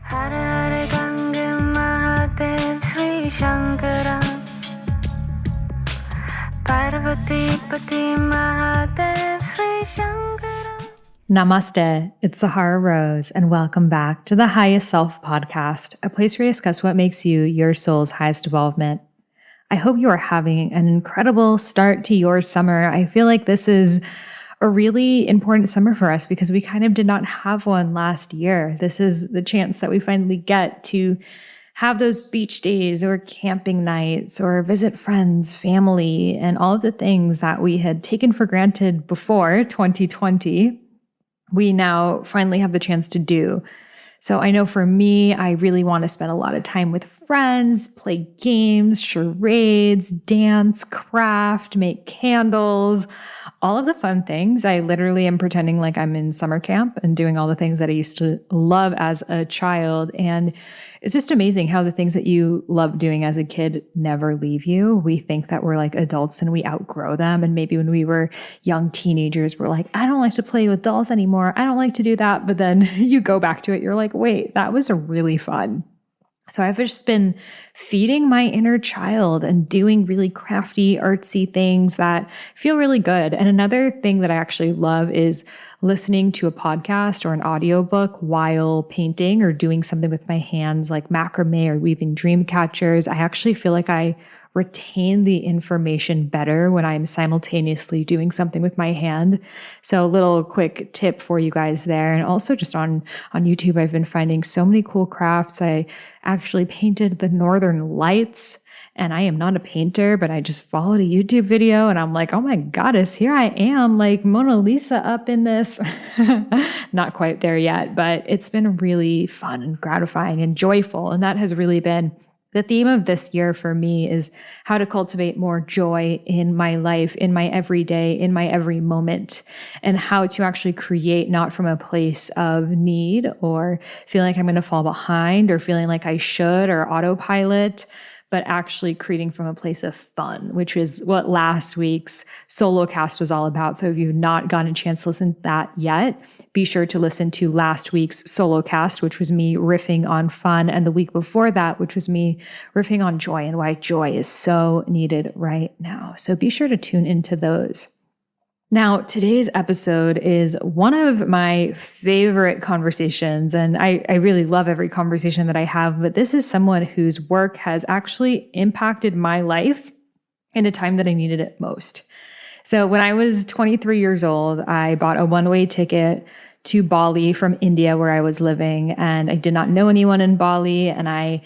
Hare Ganga Mahadev Sri Shankara Parvati Pati Mahadev Sri Shankara. Namaste, it's Sahara Rose, and welcome back to the Highest Self podcast, a place where we discuss what makes you your soul's highest development. I hope you are having an incredible start to your summer. I feel like this is a really important summer for us because we kind of did not have one last year. This is the chance that we finally get to have those beach days or camping nights or visit friends, family, and all of the things that we had taken for granted before 2020. We now finally have the chance to do. So I know for me, I really want to spend a lot of time with friends, play games, charades, dance, craft, make candles, all of the fun things. I literally am pretending like I'm in summer camp and doing all the things that I used to love as a child. And it's just amazing how the things that you love doing as a kid never leave you. We think that we're like adults and we outgrow them. And maybe when we were young teenagers, we're like, I don't like to play with dolls anymore. I don't like to do that. But then you go back to it. You're like, wait, that was really fun. So I've just been feeding my inner child and doing really crafty, artsy things that feel really good. And another thing that I actually love is listening to a podcast or an audiobook while painting or doing something with my hands like macrame or weaving dream catchers. I actually feel like I retain the information better when I'm simultaneously doing something with my hand. So a little quick tip for you guys there. And also just on YouTube, I've been finding so many cool crafts. I actually painted the Northern Lights, and I am not a painter, but I just followed a YouTube video and I'm like, oh my goddess, here I am, like Mona Lisa up in this. Not quite there yet, but it's been really fun and gratifying and joyful. And that has really been the theme of this year for me, is how to cultivate more joy in my life, in my everyday, in my every moment, and how to actually create not from a place of need or feeling like I'm going to fall behind or feeling like I should or autopilot, but actually creating from a place of fun, which is what last week's solo cast was all about. So if you've not gotten a chance to listen to that yet, be sure to listen to last week's solo cast, which was me riffing on fun, and the week before that, which was me riffing on joy and why joy is so needed right now. So be sure to tune into those. Now, today's episode is one of my favorite conversations, and I really love every conversation that I have, but this is someone whose work has actually impacted my life in a time that I needed it most. So when I was 23 years old, I bought a one-way ticket to Bali from India, where I was living, and I did not know anyone in Bali, and I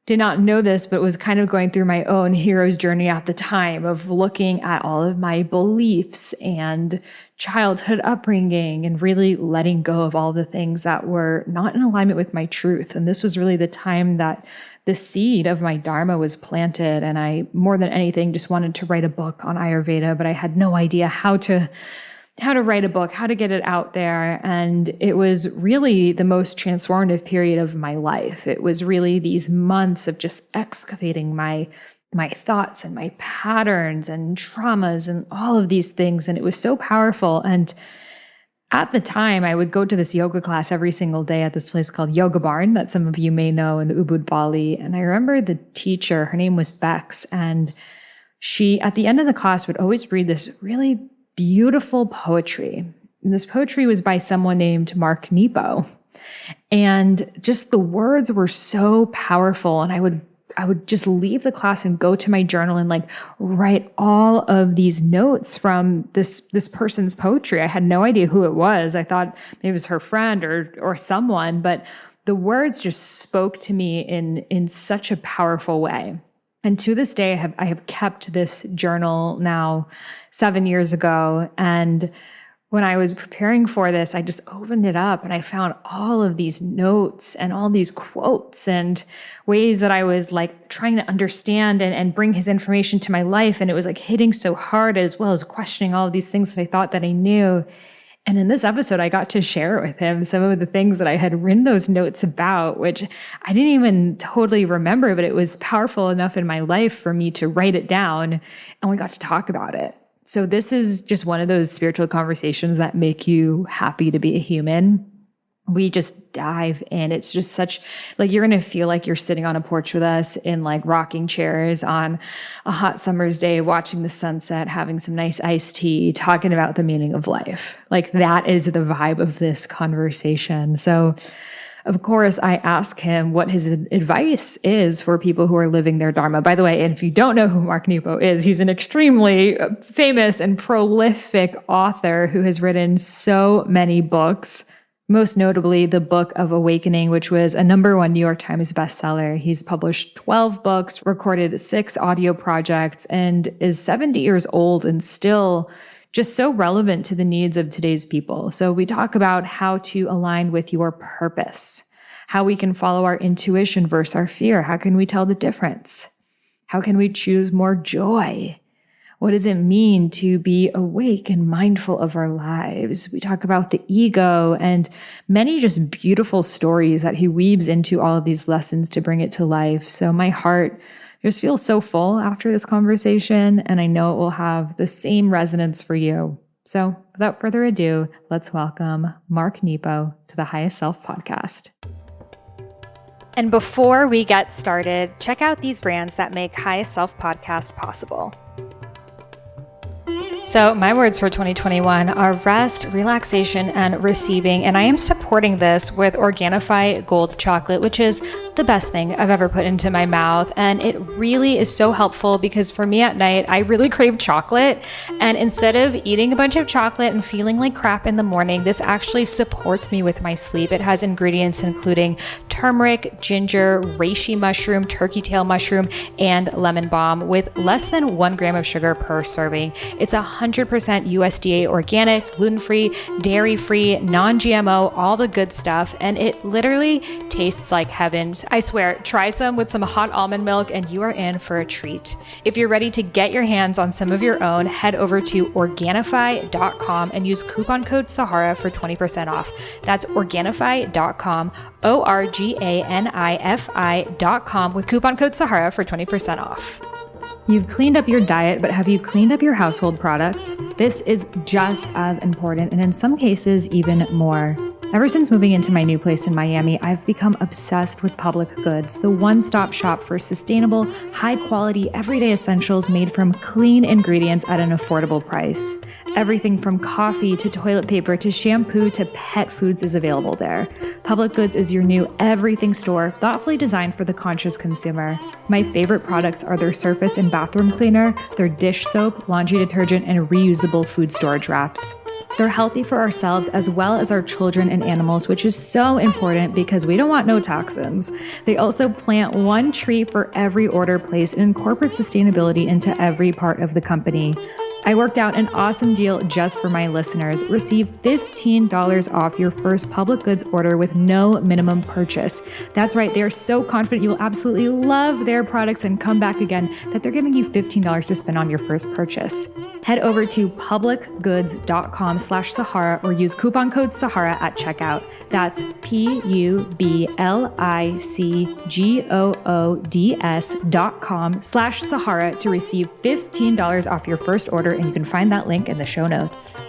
did not know this, but was kind of going through my own hero's journey at the time of looking at all of my beliefs and childhood upbringing and really letting go of all the things that were not in alignment with my truth. And this was really the time that the seed of my Dharma was planted. And I, more than anything, just wanted to write a book on Ayurveda, but I had no idea how to write a book, how to get it out there. And it was really the most transformative period of my life. It was really these months of just excavating my thoughts and my patterns and traumas and all of these things. And it was so powerful. And at the time, I would go to this yoga class every single day at this place called Yoga Barn that some of you may know in Ubud, Bali. And I remember the teacher, her name was Bex, and she, at the end of the class, would always read this really beautiful poetry. And this poetry was by someone named Mark Nepo. And just the words were so powerful. And I would just leave the class and go to my journal and like write all of these notes from this person's poetry. I had no idea who it was. I thought maybe it was her friend or someone, but the words just spoke to me in such a powerful way. And to this day, I have kept this journal now 7 years ago. And when I was preparing for this, I just opened it up and I found all of these notes and all these quotes and ways that I was like trying to understand and bring his information to my life. And it was like hitting so hard, as well as questioning all of these things that I thought that I knew. And in this episode, I got to share with him some of the things that I had written those notes about, which I didn't even totally remember, but it was powerful enough in my life for me to write it down, and we got to talk about it. So this is just one of those spiritual conversations that make you happy to be a human. we just dive in. It's just such like you're going to feel like you're sitting on a porch with us in like rocking chairs on a hot summer's day, watching the sunset, having some nice iced tea, talking about the meaning of life. Like that is the vibe of this conversation. So of course, I ask him what his advice is for people who are living their Dharma. By the way, and if you don't know who Mark Nepo is, he's an extremely famous and prolific author who has written so many books. Most notably, the Book of Awakening, which was a #1 New York Times bestseller. He's published 12 books, recorded 6 audio projects, and is 70 years old and still just so relevant to the needs of today's people. So we talk about how to align with your purpose, how we can follow our intuition versus our fear. How can we tell the difference? How can we choose more joy? What does it mean to be awake and mindful of our lives? We talk about the ego and many just beautiful stories that he weaves into all of these lessons to bring it to life. So my heart just feels so full after this conversation, and I know it will have the same resonance for you. So without further ado, let's welcome Mark Nepo to the Highest Self podcast. And before we get started, check out these brands that make Highest Self podcast possible. So my words for 2021 are rest, relaxation, and receiving. And I am supporting this with Organifi Gold Chocolate, which is the best thing I've ever put into my mouth. And it really is so helpful because for me at night, I really crave chocolate. And instead of eating a bunch of chocolate and feeling like crap in the morning, this actually supports me with my sleep. It has ingredients including turmeric, ginger, reishi mushroom, turkey tail mushroom, and lemon balm with less than 1 gram of sugar per serving. It's 100% USDA organic, gluten-free, dairy-free, non-GMO, all the good stuff. And it literally tastes like heaven. I swear, try some with some hot almond milk and you are in for a treat. If you're ready to get your hands on some of your own, head over to Organifi.com and use coupon code Sahara for 20% off. That's Organifi.com, Organifi.com with coupon code Sahara for 20% off. You've cleaned up your diet, but have you cleaned up your household products? This is just as important, and in some cases, even more. Ever since moving into my new place in Miami, I've become obsessed with Public Goods, the one-stop shop for sustainable, high-quality, everyday essentials made from clean ingredients at an affordable price. Everything from coffee to toilet paper to shampoo to pet foods is available there. Public Goods is your new everything store, thoughtfully designed for the conscious consumer. My favorite products are their surface and bathroom cleaner, their dish soap, laundry detergent, and reusable food storage wraps. They're healthy for ourselves as well as our children and animals, which is so important because we don't want no toxins. They also plant 1 tree for every order placed and incorporate sustainability into every part of the company. I worked out an awesome deal just for my listeners. Receive $15 off your first Public Goods order with no minimum purchase. That's right, they are so confident you'll absolutely love their products and come back again that they're giving you $15 to spend on your first purchase. Head over to publicgoods.com/Sahara or use coupon code Sahara at checkout. That's publicgoods.com/Sahara to receive $15 off your first order, and you can find that link in the show notes.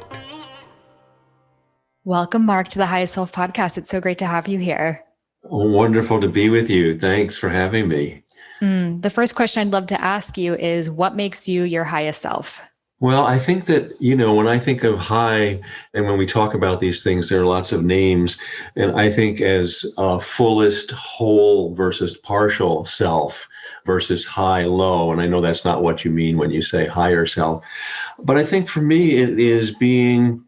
Welcome, Mark, to the Highest Self podcast. It's so great to have you here. Wonderful to be with you. Thanks for having me. The first question I'd love to ask you is, what makes you your highest self? Well, I think that, when I think of high, and when we talk about these things, there are lots of names. And I think as fullest whole versus partial self versus high, low. And I know that's not what you mean when you say higher self. But I think for me, it is being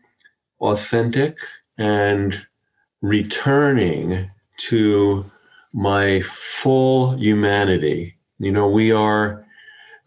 authentic and returning to my full humanity. We are,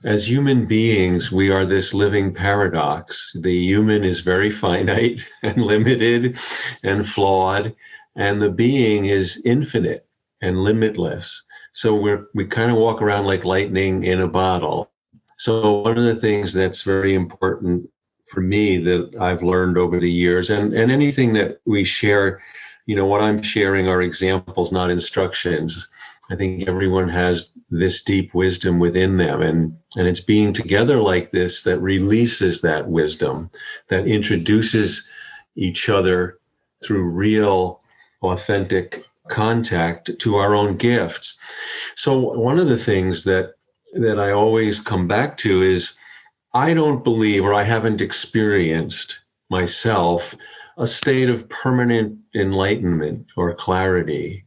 as human beings, we are this living paradox. The human is very finite and limited and flawed, and the being is infinite and limitless. So we kind of walk around like lightning in a bottle. So one of the things that's very important for me that I've learned over the years, and anything that we share, what I'm sharing are examples, not instructions. I think everyone has this deep wisdom within them, and it's being together like this that releases that wisdom, that introduces each other through real authentic contact to our own gifts. So one of the things that I always come back to is I don't believe, or I haven't experienced myself, a state of permanent enlightenment or clarity.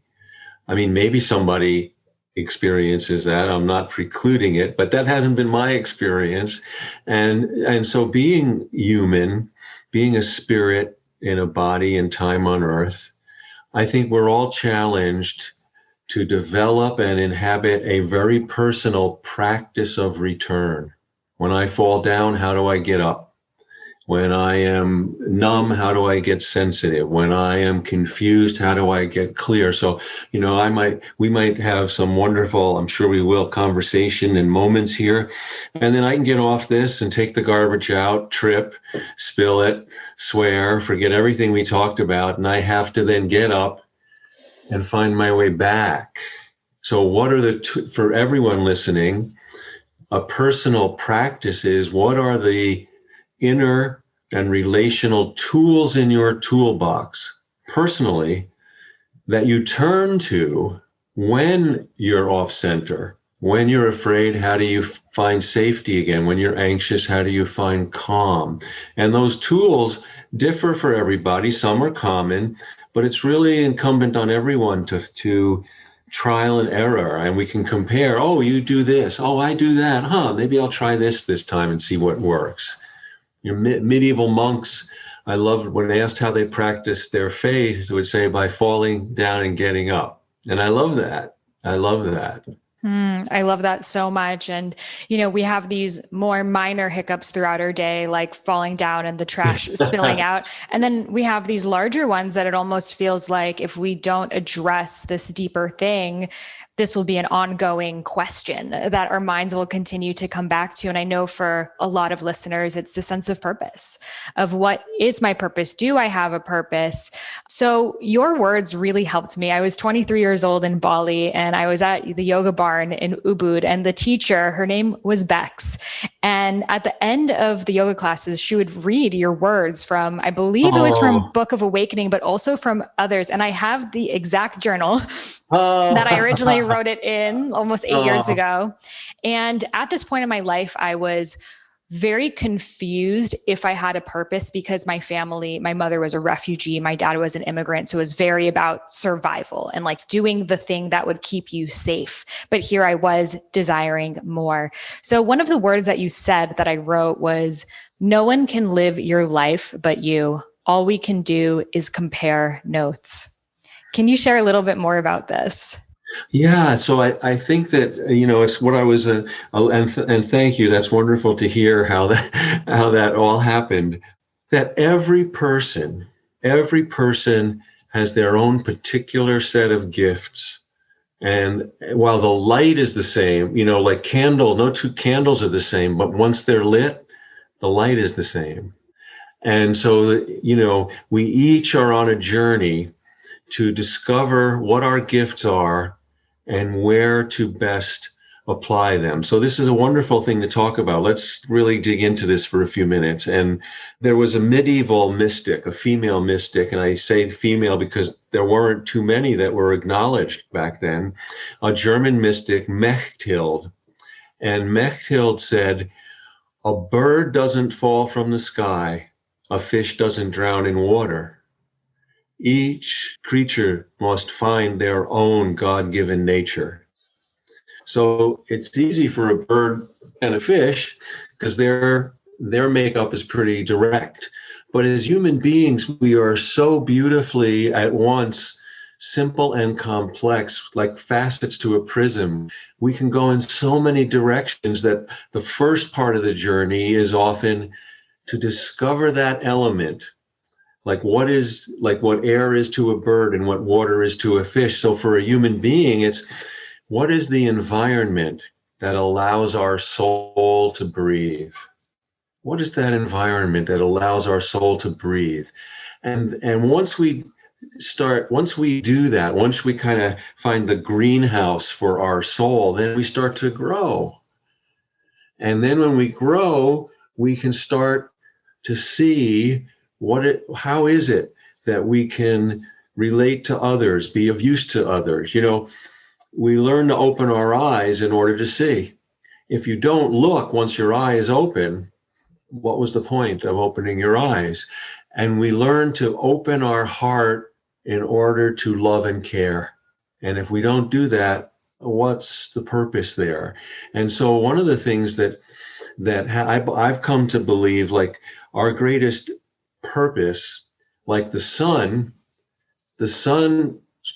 I mean, maybe somebody experiences that. I'm not precluding it, but that hasn't been my experience. And so being human, being a spirit in a body and time on earth, I think we're all challenged to develop and inhabit a very personal practice of return. When I fall down, how do I get up? When I am numb, how do I get sensitive? When I am confused, how do I get clear? So, we might have some wonderful, I'm sure we will, conversation and moments here. And then I can get off this and take the garbage out, trip, spill it, swear, forget everything we talked about. And I have to then get up and find my way back. So what are for everyone listening, a personal practice is, what are the inner and relational tools in your toolbox personally that you turn to when you're off center? When you're afraid, how do you find safety again? When you're anxious, how do you find calm? And those tools differ for everybody. Some are common, but it's really incumbent on everyone to trial and error. And we can compare, oh, you do this. Oh, I do that. Maybe I'll try this time and see what works. Medieval monks, I loved when they asked how they practiced their faith, they would say by falling down and getting up. And I love that. I love that. I love that so much. And, we have these more minor hiccups throughout our day, like falling down and the trash spilling out. And then we have these larger ones that it almost feels like if we don't address this deeper thing, this will be an ongoing question that our minds will continue to come back to. And I know for a lot of listeners, it's the sense of purpose of what is my purpose? Do I have a purpose? So your words really helped me. I was 23 years old in Bali and I was at the yoga barn in Ubud, and the teacher, her name was Bex. And at the end of the yoga classes, she would read your words from, I believe it was from Book of Awakening, but also from others. And I have the exact journal that I originally wrote it in almost 8 years ago. And at this point in my life, I was very confused if I had a purpose because my mother was a refugee, my dad was an immigrant. So it was very about survival and like doing the thing that would keep you safe. But here I was desiring more. So one of the words that you said that I wrote was, no one can live your life but you. All we can do is compare notes. Can you share a little bit more about this? Yeah, so I think that, it's what I was, and thank you. That's wonderful to hear how that all happened. That every person has their own particular set of gifts. And while the light is the same, like candle, no two candles are the same, but once they're lit, the light is the same. And so, we each are on a journey to discover what our gifts are and where to best apply them. So this is a wonderful thing to talk about. Let's really dig into this for a few minutes. And there was a medieval mystic, a female mystic, and I say female because there weren't too many that were acknowledged back then, a German mystic, Mechthild. And Mechthild said, a bird doesn't fall from the sky, a fish doesn't drown in water. Each creature must find their own God-given nature. So it's easy for a bird and a fish because their makeup is pretty direct. But as human beings, we are so beautifully at once simple and complex, like facets to a prism. We can go in so many directions that the first part of the journey is often to discover that element. Like what air is to a bird and what water is to a fish. So for a human being, it's what is the environment that allows our soul to breathe? What is that environment that allows our soul to breathe? And once we do that, once we kind of find the greenhouse for our soul, then we start to grow. And then when we grow, we can start to see how is it that we can relate to others, be of use to others. We learn to open our eyes in order to see. If you don't look once your eye is open, what was the point of opening your eyes? And we learn to open our heart in order to love and care. And if we don't do that, what's the purpose there? And so one of the things that I've come to believe, like our greatest purpose, like the sun's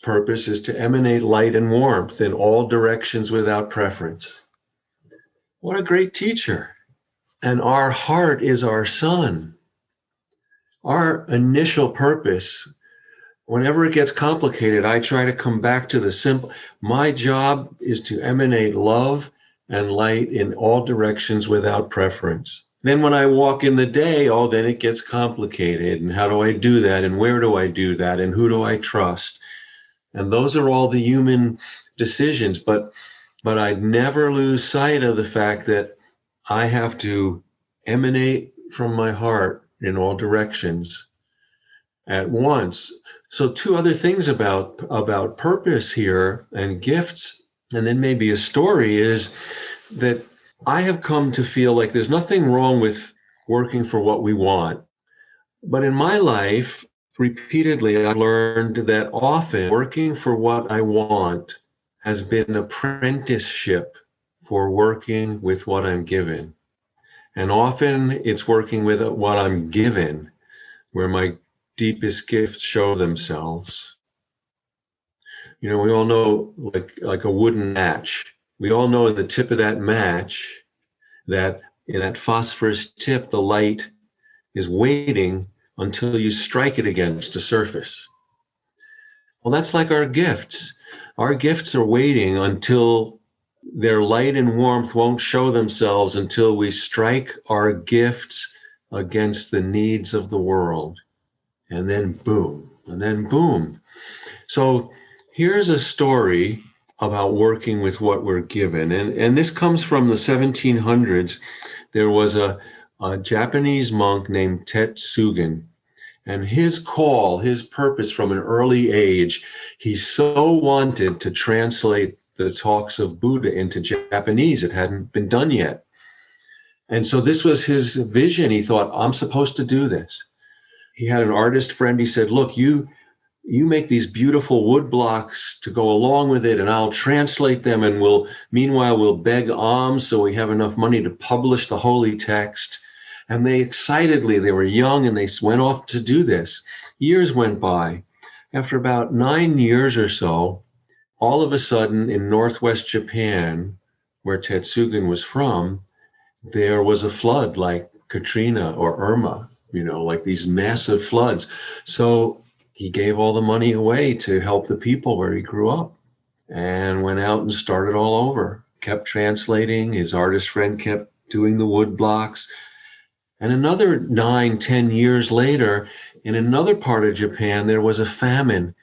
purpose is to emanate light and warmth in all directions without preference. What a great teacher. And our heart is our sun. Our initial purpose, whenever it gets complicated, I try to come back to the simple. My job is to emanate love and light in all directions without preference. Then when I walk in the day, then it gets complicated. And how do I do that? And where do I do that? And who do I trust? And those are all the human decisions. But I'd never lose sight of the fact that I have to emanate from my heart in all directions at once. So two other things about purpose here and gifts, and then maybe a story, is that I have come to feel like there's nothing wrong with working for what we want. But in my life, repeatedly, I learned that often working for what I want has been an apprenticeship for working with what I'm given. And often it's working with what I'm given, where my deepest gifts show themselves. We all know, like a wooden match. We all know in the tip of that match that in that phosphorus tip, the light is waiting until you strike it against a surface. Well, that's like our gifts. Our gifts are waiting until their light and warmth won't show themselves until we strike our gifts against the needs of the world. And then boom, and then boom. So here's a story about working with what we're given. And this comes from the 1700s. There was a Japanese monk named Tetsugen. And his purpose from an early age, he so wanted to translate the talks of Buddha into Japanese. It hadn't been done yet. And so this was his vision. He thought, I'm supposed to do this. He had an artist friend. He said, look, you make these beautiful wood blocks to go along with it, and I'll translate them, and meanwhile we'll beg alms so we have enough money to publish the holy text. And they were young, and they went off to do this. Years went by. After about 9 years or so, all of a sudden in Northwest Japan, where Tetsugen was from, there was a flood like Katrina or Irma, like these massive floods. So he gave all the money away to help the people where he grew up and went out and started all over, kept translating. His artist friend kept doing the wood blocks. And another 9-10 years later, in another part of Japan, there was a famine.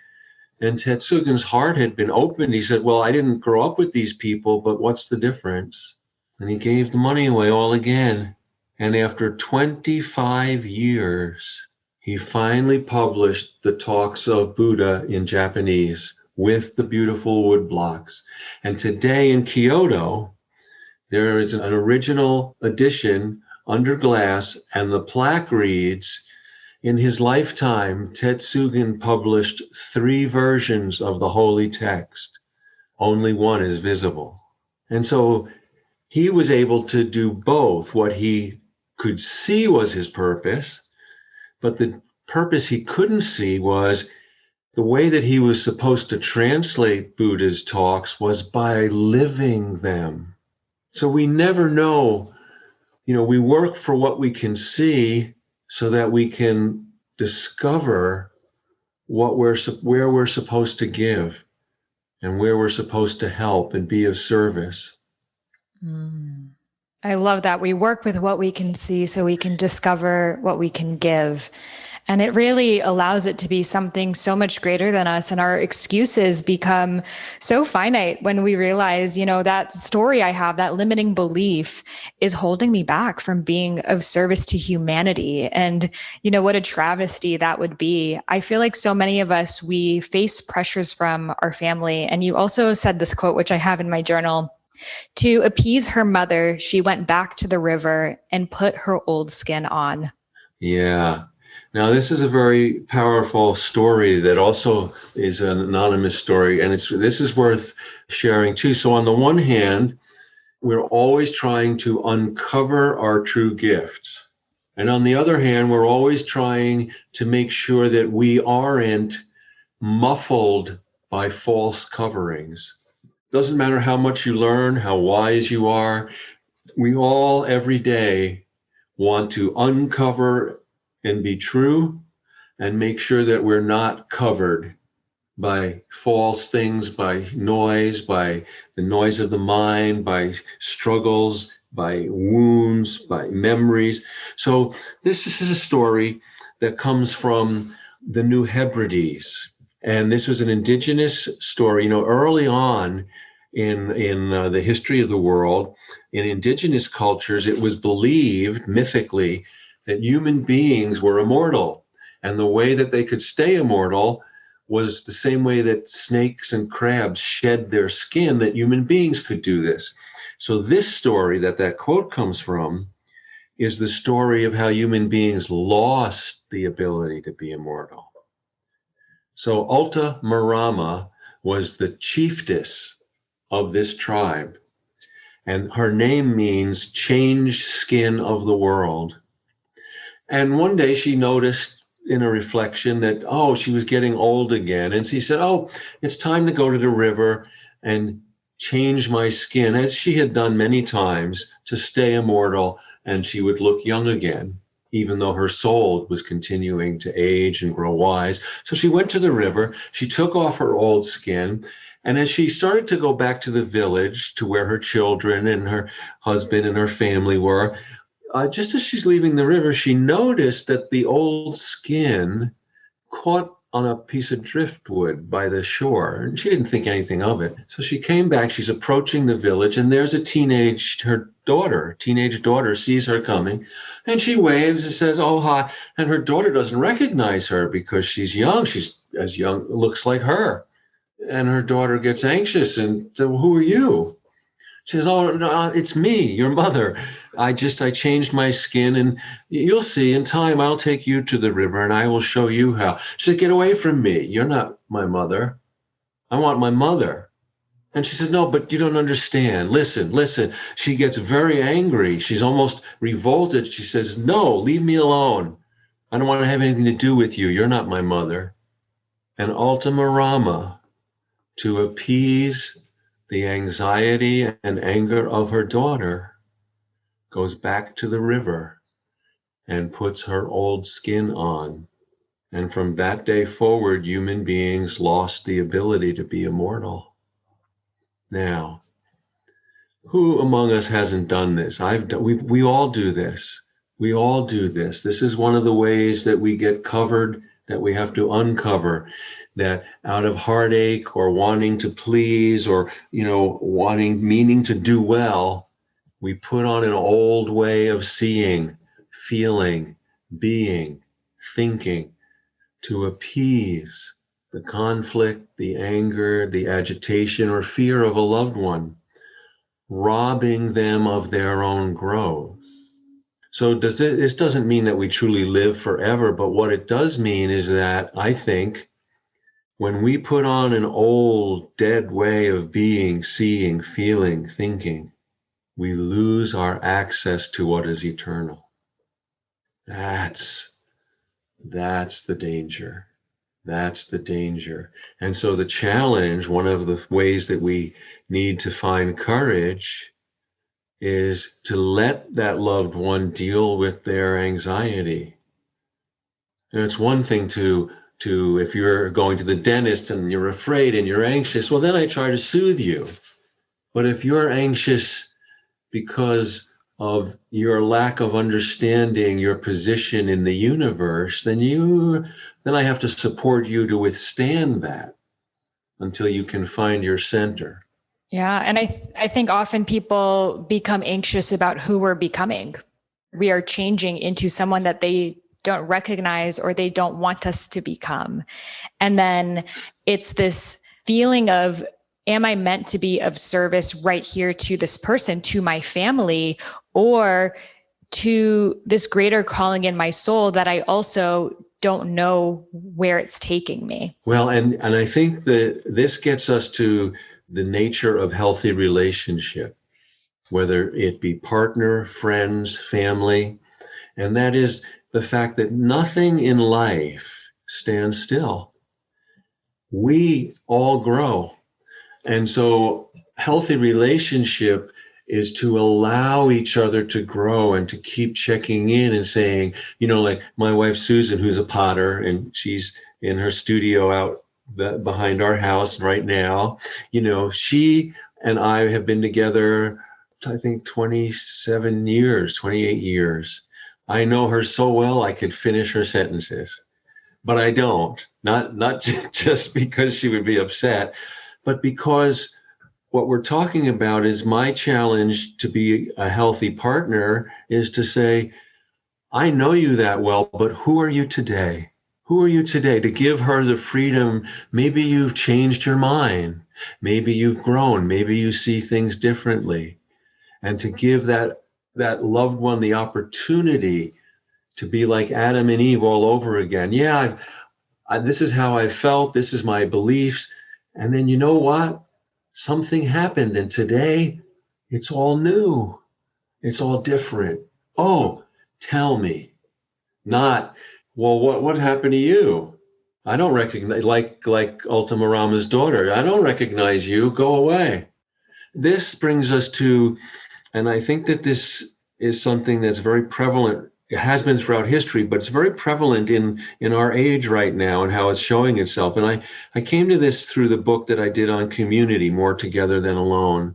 And Tetsugen's heart had been opened. He said, well, I didn't grow up with these people, but what's the difference? And he gave the money away all again. And after 25 years, he finally published the talks of Buddha in Japanese with the beautiful wood blocks. And today in Kyoto, there is an original edition under glass, and the plaque reads, in his lifetime, Tetsugen published 3 versions of the holy text. Only one is visible. And so he was able to do both. What he could see was his purpose, but the purpose he couldn't see was the way that he was supposed to translate Buddha's talks was by living them. So we never know, we work for what we can see so that we can discover where we're supposed to give and where we're supposed to help and be of service. I love that. We work with what we can see so we can discover what we can give. And it really allows it to be something so much greater than us. And our excuses become so finite when we realize, that story I have, that limiting belief is holding me back from being of service to humanity. And, what a travesty that would be. I feel like so many of us, we face pressures from our family. And you also said this quote, which I have in my journal: to appease her mother, she went back to the river and put her old skin on. Yeah. Now, this is a very powerful story that also is an anonymous story, and this is worth sharing too. So on the one hand, we're always trying to uncover our true gifts. And on the other hand, we're always trying to make sure that we aren't muffled by false coverings. Doesn't matter how much you learn, how wise you are, we all every day want to uncover and be true and make sure that we're not covered by false things, by noise, by the noise of the mind, by struggles, by wounds, by memories. So this is a story that comes from the New Hebrides. And this was an indigenous story. Early on in the history of the world, in indigenous cultures, it was believed mythically that human beings were immortal. And the way that they could stay immortal was the same way that snakes and crabs shed their skin, that human beings could do this. So this story that quote comes from is the story of how human beings lost the ability to be immortal. So Ulta Marama was the chiefess of this tribe, and her name means changed skin of the world. And one day she noticed in a reflection that, she was getting old again. And she said, it's time to go to the river and change my skin, as she had done many times, to stay immortal, and she would look young again, even though her soul was continuing to age and grow wise. So she went to the river, she took off her old skin, and as she started to go back to the village, to where her children and her husband and her family were, just as she's leaving the river, she noticed that the old skin caught on a piece of driftwood by the shore, and she didn't think anything of it. So she came back, she's approaching the village, and there's a teenage daughter sees her coming, and she waves and says, "Oh, hi." And her daughter doesn't recognize her because she's young. She's as young, looks like her. And her daughter gets anxious and says, "Well, who are you?" She says, "Oh, no, it's me, your mother. I changed my skin, and you'll see in time I'll take you to the river and I will show you how." She said, "Get away from me. You're not my mother. I want my mother." And she says, "No, but you don't understand. Listen." She gets very angry. She's almost revolted. She says, "No, leave me alone. I don't want to have anything to do with you. You're not my mother." And Ultima Rama, to appease the anxiety and anger of her daughter, goes back to the river and puts her old skin on. And from that day forward, human beings lost the ability to be immortal. Now, who among us hasn't done this? We all do this. We all do this. This is one of the ways that we get covered, that we have to uncover, that out of heartache or wanting to please or, meaning to do well, we put on an old way of seeing, feeling, being, thinking, to appease the conflict, the anger, the agitation, or fear of a loved one, robbing them of their own growth. So this doesn't mean that we truly live forever, but what it does mean is that I think when we put on an old, dead way of being, seeing, feeling, thinking, we lose our access to what is eternal. That's the danger. That's the danger. And so the challenge, one of the ways that we need to find courage, is to let that loved one deal with their anxiety. And it's one thing to if you're going to the dentist and you're afraid and you're anxious, well, then I try to soothe you. But if you're anxious because of your lack of understanding your position in the universe, then I have to support you to withstand that until you can find your center. Yeah. And I think often people become anxious about who we're becoming. We are changing into someone that they don't recognize or they don't want us to become. And then it's this feeling of, am I meant to be of service right here to this person, to my family, or to this greater calling in my soul that I also don't know where it's taking me? Well, and I think that this gets us to the nature of healthy relationship, whether it be partner, friends, family, and that is the fact that nothing in life stands still. We all grow. And so healthy relationship is to allow each other to grow and to keep checking in and saying, like my wife, Susan, who's a potter, and she's in her studio out behind our house right now. She and I have been together, I think 27 years, 28 years. I know her so well, I could finish her sentences, but I don't, not just because she would be upset, but because what we're talking about is my challenge to be a healthy partner is to say, I know you that well, but who are you today? Who are you today? To give her the freedom. Maybe you've changed your mind. Maybe you've grown. Maybe you see things differently. And to give that loved one the opportunity to be like Adam and Eve all over again. Yeah, this is how I felt. This is my beliefs. And then you know what? Something happened. And today it's all new. It's all different. Oh, tell me. Not, well, what happened to you? I don't recognize, like Ultima Rama's daughter. I don't recognize you. Go away. This brings us to, and I think that this is something that's very prevalent. It has been throughout history, but it's very prevalent in our age right now and how it's showing itself. And I came to this through the book that I did on community, More Together Than Alone,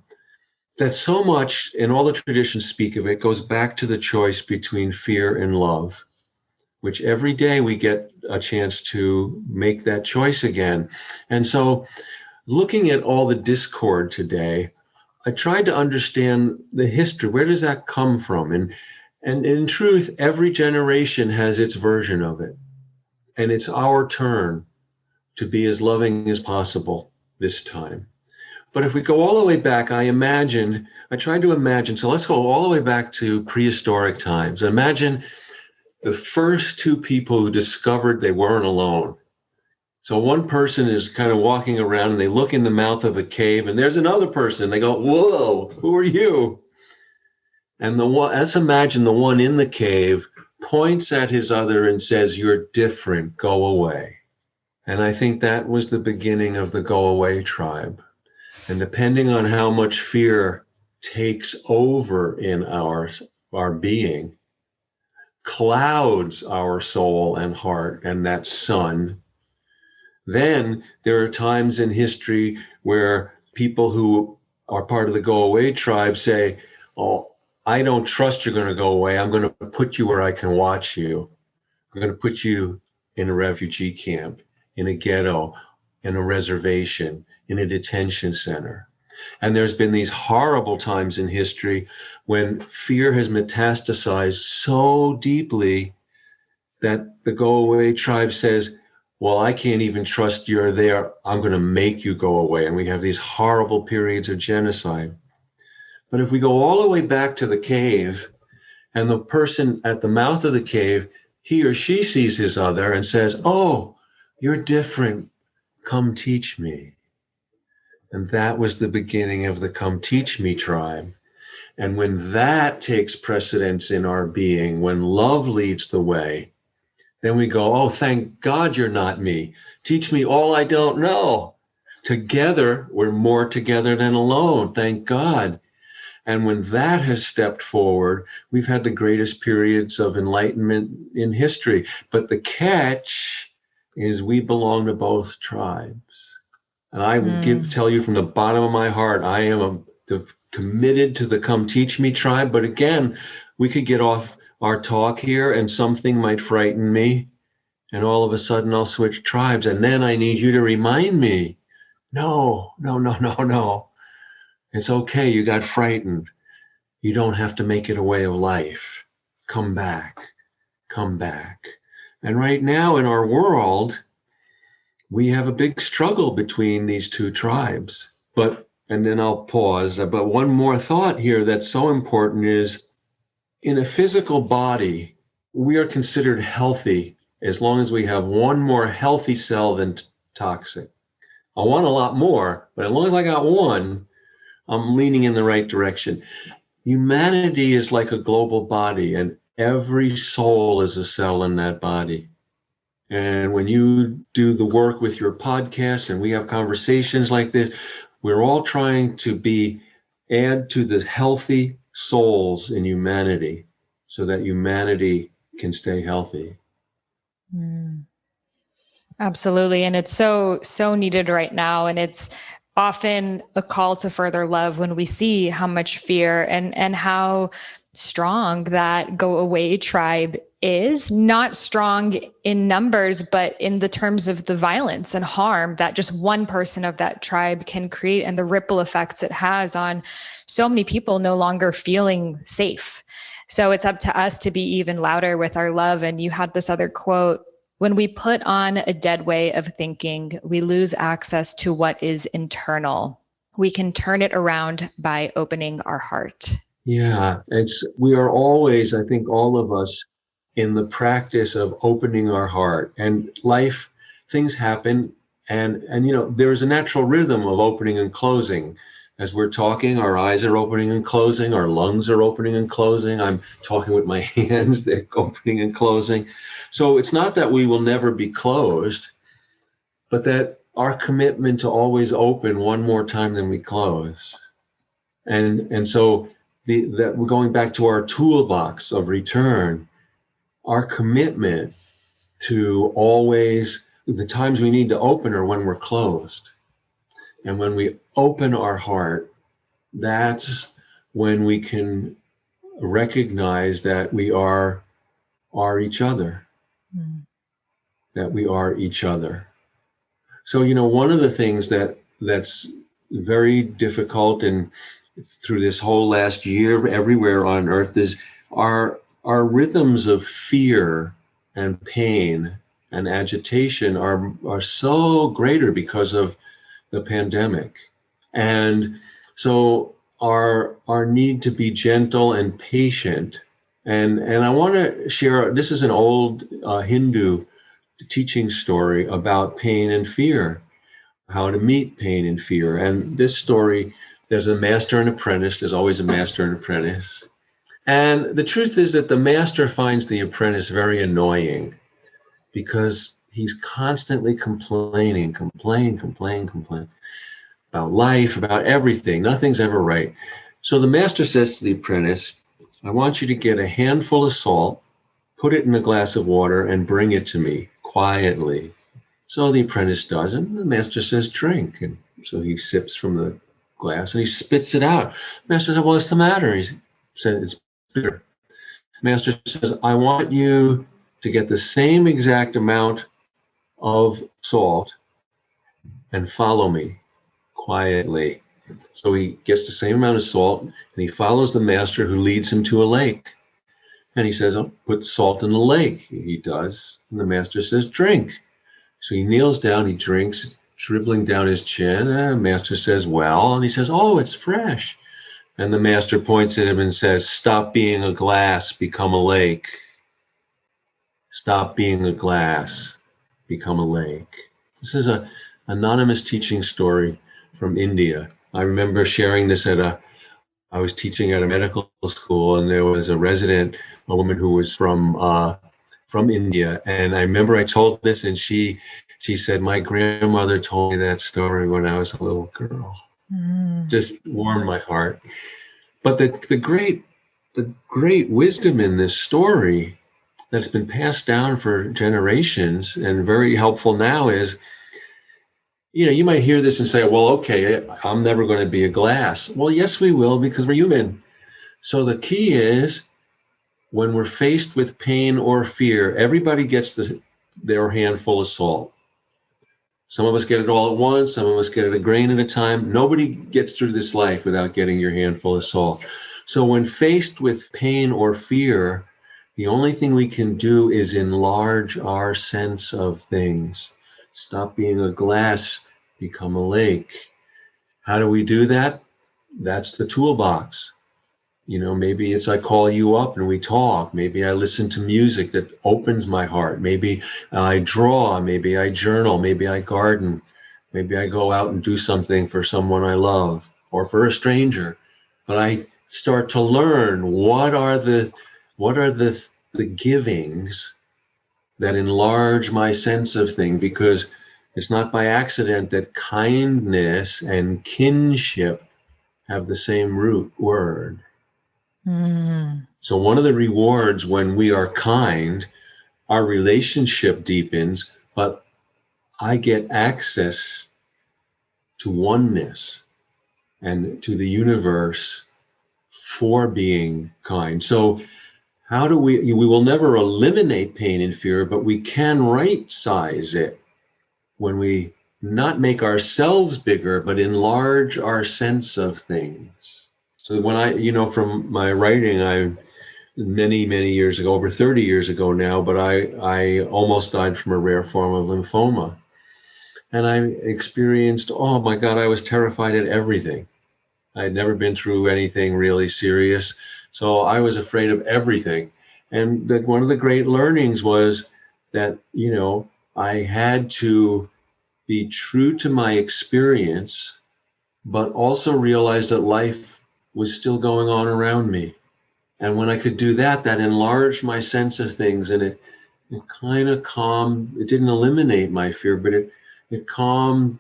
that so much, and all the traditions speak of it, goes back to the choice between fear and love, which every day we get a chance to make that choice again. And so looking at all the discord today, I tried to understand the history. Where does that come from? And in truth, every generation has its version of it. And it's our turn to be as loving as possible this time. But if we go all the way back, I tried to imagine, so let's go all the way back to prehistoric times. Imagine the first two people who discovered they weren't alone. So one person is kind of walking around and they look in the mouth of a cave and there's another person and they go, whoa, who are you? And let's imagine the one in the cave points at his other and says, you're different, go away. And I think that was the beginning of the go away tribe. And depending on how much fear takes over in our being, clouds our soul and heart and that sun, then there are times in history where people who are part of the go away tribe say, oh, I don't trust you're going to go away. I'm going to put you where I can watch you. I'm going to put you in a refugee camp, in a ghetto, in a reservation, in a detention center. And there's been these horrible times in history when fear has metastasized so deeply that the go away tribe says, well, I can't even trust you're there. I'm going to make you go away. And we have these horrible periods of genocide. But if we go all the way back to the cave, and the person at the mouth of the cave, he or she sees his other and says, oh, you're different. Come teach me. And that was the beginning of the Come Teach Me tribe. And when that takes precedence in our being, when love leads the way, then we go, oh, thank God you're not me. Teach me all I don't know. Together, we're more together than alone. Thank God. And when that has stepped forward, we've had the greatest periods of enlightenment in history. But the catch is we belong to both tribes. And I will tell you from the bottom of my heart, I am committed to the Come Teach Me tribe. But again, we could get off our talk here and something might frighten me. And all of a sudden I'll switch tribes. And then I need you to remind me, no. It's okay. You got frightened. You don't have to make it a way of life. Come back. And right now in our world, we have a big struggle between these two tribes. And then I'll pause. But one more thought here that's so important is, in a physical body, we are considered healthy as long as we have one more healthy cell than toxic. I want a lot more, but as long as I got one, I'm leaning in the right direction. Humanity is like a global body, and every soul is a cell in that body. And when you do the work with your podcast and we have conversations like this, we're all trying to add to the healthy souls in humanity so that humanity can stay healthy. Absolutely. And it's so needed right now. And it's often a call to further love when we see how much fear and how strong that go away tribe is. Not strong in numbers, but in the terms of the violence and harm that just one person of that tribe can create, and the ripple effects it has on so many people no longer feeling safe. So it's up to us to be even louder with our love. And you had this other quote: when we put on a dead way of thinking, we lose access to what is internal. We can turn it around by opening our heart. Yeah, we are always, I think all of us, in the practice of opening our heart. And things happen, and there's a natural rhythm of opening and closing. As we're talking, our eyes are opening and closing, our lungs are opening and closing. I'm talking with my hands, they're opening and closing. So it's not that we will never be closed, but that our commitment to always open one more time than we close. And so that we're going back to our toolbox of return, our commitment to always, the times we need to open are when we're closed. And when we open our heart, that's when we can recognize that we are each other. That we are each other. So, one of the things that's very difficult and through this whole last year everywhere on earth is our rhythms of fear and pain and agitation are so greater because of the pandemic. And so our need to be gentle and patient. And I want to share, this is an old Hindu teaching story about pain and fear, how to meet pain and fear. And this story, there's a master and apprentice. There's always a master and apprentice. And the truth is that the master finds the apprentice very annoying because he's constantly complaining about life, about everything. Nothing's ever right. So the master says to the apprentice, I want you to get a handful of salt, put it in a glass of water, and bring it to me quietly. So the apprentice does, and the master says, drink. And so he sips from the glass and he spits it out. The master says, what's the matter? He said, it's bitter. The master says, I want you to get the same exact amount of salt and follow me quietly. So he gets the same amount of salt and he follows the master, who leads him to a lake. And he says, oh, put salt in the lake. He does. And the master says, drink. So he kneels down, he drinks, dribbling down his chin. And the master says, well, and he says, oh, it's fresh. And the master points at him and says, stop being a glass, become a lake. Stop being a glass, become a lake. This is an anonymous teaching story from India. I remember sharing this I was teaching at a medical school, and there was a resident, a woman who was from India. And I remember I told this, and she said, my grandmother told me that story when I was a little girl. Just warmed my heart. But the great wisdom in this story that's been passed down for generations and very helpful now is, you might hear this and say, well, okay, I'm never going to be a glass. Well, yes, we will, because we're human. So the key is, when we're faced with pain or fear, everybody gets their handful of salt. Some of us get it all at once. Some of us get it a grain at a time. Nobody gets through this life without getting your handful of salt. So when faced with pain or fear, the only thing we can do is enlarge our sense of things. Stop being a glass, become a lake. How do we do that? That's the toolbox. Maybe it's I call you up and we talk. Maybe I listen to music that opens my heart. Maybe I draw. Maybe I journal. Maybe I garden. Maybe I go out and do something for someone I love or for a stranger. But I start to learn what are the givings that enlarge my sense of thing, because it's not by accident that kindness and kinship have the same root word. So one of the rewards when we are kind, our relationship deepens, but I get access to oneness and to the universe for being kind. So how do we will never eliminate pain and fear, but we can right size it when we not make ourselves bigger, but enlarge our sense of things. So when from my writing, many years ago, over 30 years ago now, but I almost died from a rare form of lymphoma. And I experienced, oh my God, I was terrified at everything. I had never been through anything really serious. So I was afraid of everything. And one of the great learnings was that, I had to be true to my experience, but also realize that life was still going on around me. And when I could do that, that enlarged my sense of things, and it kind of calmed, it didn't eliminate my fear, but it calmed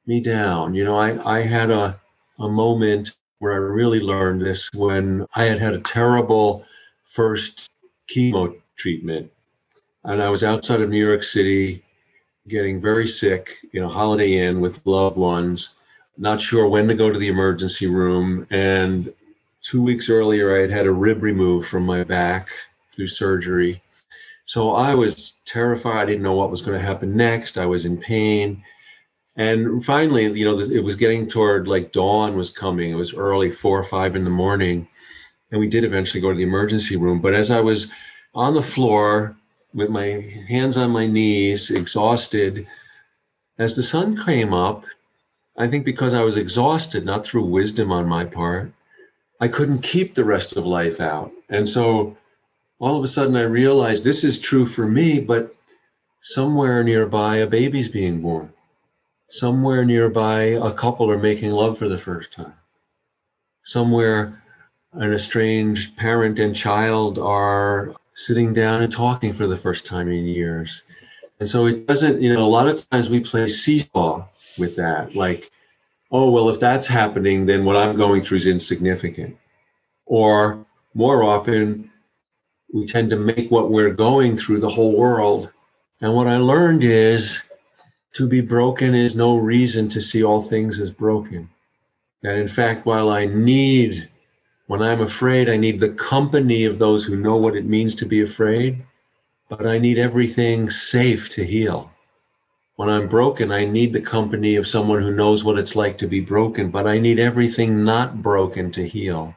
me down. I had a moment where I really learned this when I had a terrible first chemo treatment. And I was outside of New York City getting very sick, Holiday Inn with loved ones, not sure when to go to the emergency room. And 2 weeks earlier, I had a rib removed from my back through surgery. So I was terrified. I didn't know what was going to happen next. I was in pain. And finally, it was getting toward like dawn was coming. It was early, 4 or 5 in the morning. And we did eventually go to the emergency room. But as I was on the floor with my hands on my knees, exhausted, as the sun came up, I think because I was exhausted, not through wisdom on my part, I couldn't keep the rest of life out. And so all of a sudden I realized this is true for me, but somewhere nearby a baby's being born. Somewhere nearby a couple are making love for the first time. Somewhere an estranged parent and child are sitting down and talking for the first time in years. And so it doesn't, a lot of times we play seesaw with that. Like, oh, well, if that's happening, then what I'm going through is insignificant. Or more often, we tend to make what we're going through the whole world. And what I learned is to be broken is no reason to see all things as broken. That in fact, when I'm afraid, I need the company of those who know what it means to be afraid, but I need everything safe to heal. When I'm broken, I need the company of someone who knows what it's like to be broken, but I need everything not broken to heal.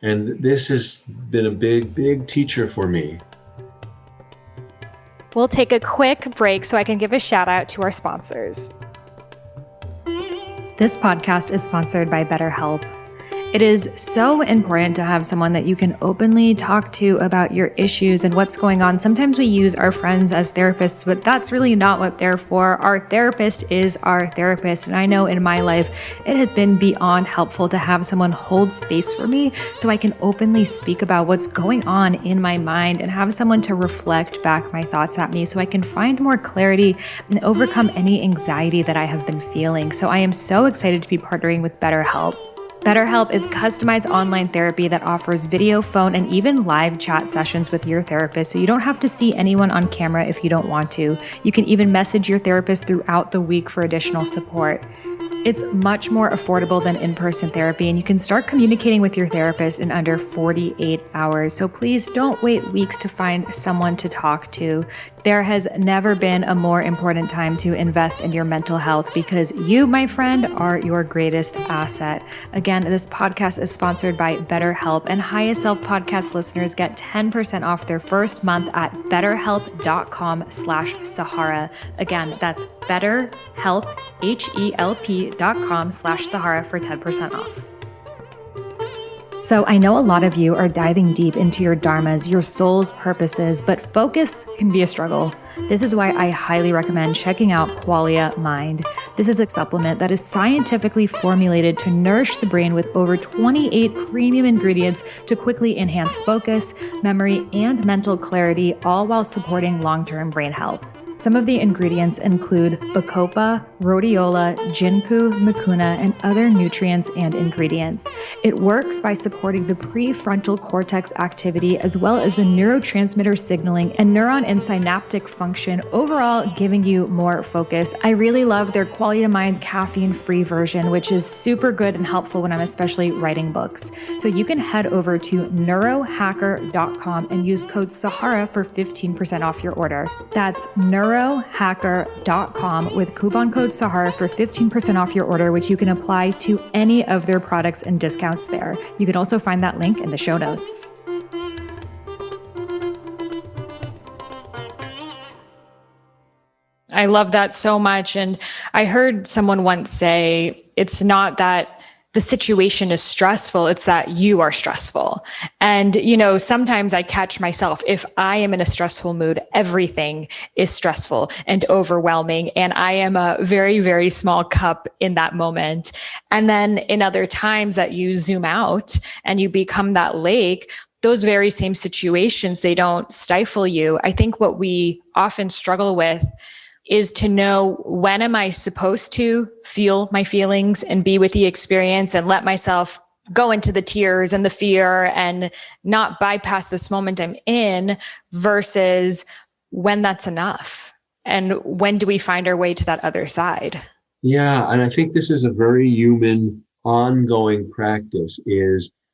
And this has been a big teacher for me. We'll take a quick break so I can give a shout out to our sponsors. This podcast is sponsored by BetterHelp. It is so important to have someone that you can openly talk to about your issues and what's going on. Sometimes we use our friends as therapists, but that's really not what they're for. Our therapist is our therapist. And I know in my life, it has been beyond helpful to have someone hold space for me so I can openly speak about what's going on in my mind and have someone to reflect back my thoughts at me so I can find more clarity and overcome any anxiety that I have been feeling. So I am so excited to be partnering with BetterHelp. BetterHelp is customized online therapy that offers video, phone, and even live chat sessions with your therapist, so you don't have to see anyone on camera if you don't want to. You can even message your therapist throughout the week for additional support. It's much more affordable than in-person therapy, and you can start communicating with your therapist in under 48 hours. So please don't wait weeks to find someone to talk to. There has never been a more important time to invest in your mental health, because you, my friend, are your greatest asset. Again, this podcast is sponsored by BetterHelp, and Highest Self podcast listeners get 10% off their first month at betterhelp.com/Sahara. Again, that's BetterHelp, HELP.com/Sahara for 10% off. So I know a lot of you are diving deep into your dharmas, your soul's purposes, but focus can be a struggle. This is why I highly recommend checking out Qualia Mind. This is a supplement that is scientifically formulated to nourish the brain with over 28 premium ingredients to quickly enhance focus, memory, and mental clarity, all while supporting long-term brain health. Some of the ingredients include bacopa, rhodiola, ginkgo, mucuna, and other nutrients and ingredients. It works by supporting the prefrontal cortex activity as well as the neurotransmitter signaling and neuron and synaptic function, overall giving you more focus. I really love their Qualia Mind caffeine-free version, which is super good and helpful when I'm especially writing books. So you can head over to neurohacker.com and use code Sahara for 15% off your order. That's neurohacker.com with coupon code Sahara for 15% off your order, which you can apply to any of their products and discounts there. You can also find that link in the show notes. I love that so much. And I heard someone once say, it's not that the situation is stressful, it's that you are stressful. And, sometimes I catch myself, if I am in a stressful mood, everything is stressful and overwhelming. And I am a very, very small cup in that moment. And then in other times that you zoom out and you become that lake, those very same situations, they don't stifle you. I think what we often struggle with is to know, when am I supposed to feel my feelings and be with the experience and let myself go into the tears and the fear and not bypass this moment I'm in, versus when that's enough. And when do we find our way to that other side? Yeah, and I think this is a very human, ongoing practice.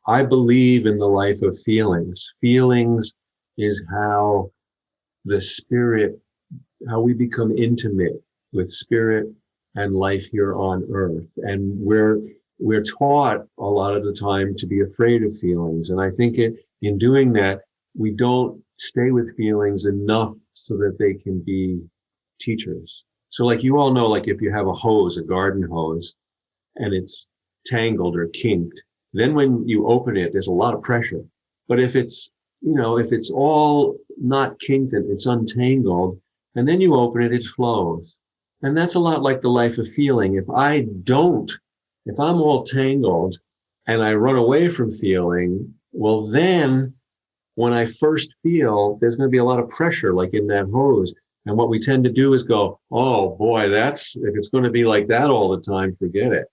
I believe in the life of feelings. Feelings is how we become intimate with spirit and life here on earth. And we're taught a lot of the time to be afraid of feelings. And I think in doing that, we don't stay with feelings enough so that they can be teachers. So like you all know, like if you have a garden hose, and it's tangled or kinked, then when you open it, there's a lot of pressure. But if it's all not kinked and it's untangled, and then you open it, it flows. And that's a lot like the life of feeling. If I'm all tangled and I run away from feeling, well, then when I first feel, there's going to be a lot of pressure, like in that hose. And what we tend to do is go, oh boy, if it's going to be like that all the time, forget it.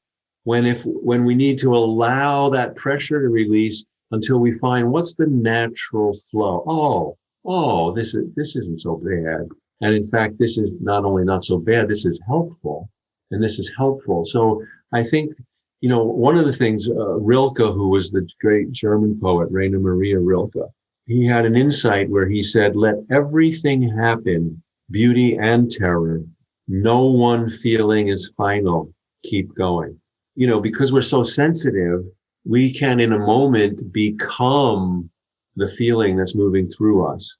When we need to allow that pressure to release until we find what's the natural flow. Oh, this isn't so bad. And in fact, this is not only not so bad, this is helpful. And this is helpful. So I think, one of the things, Rilke, who was the great German poet, Rainer Maria Rilke, he had an insight where he said, let everything happen, beauty and terror. No one feeling is final. Keep going. Because we're so sensitive, we can in a moment become the feeling that's moving through us,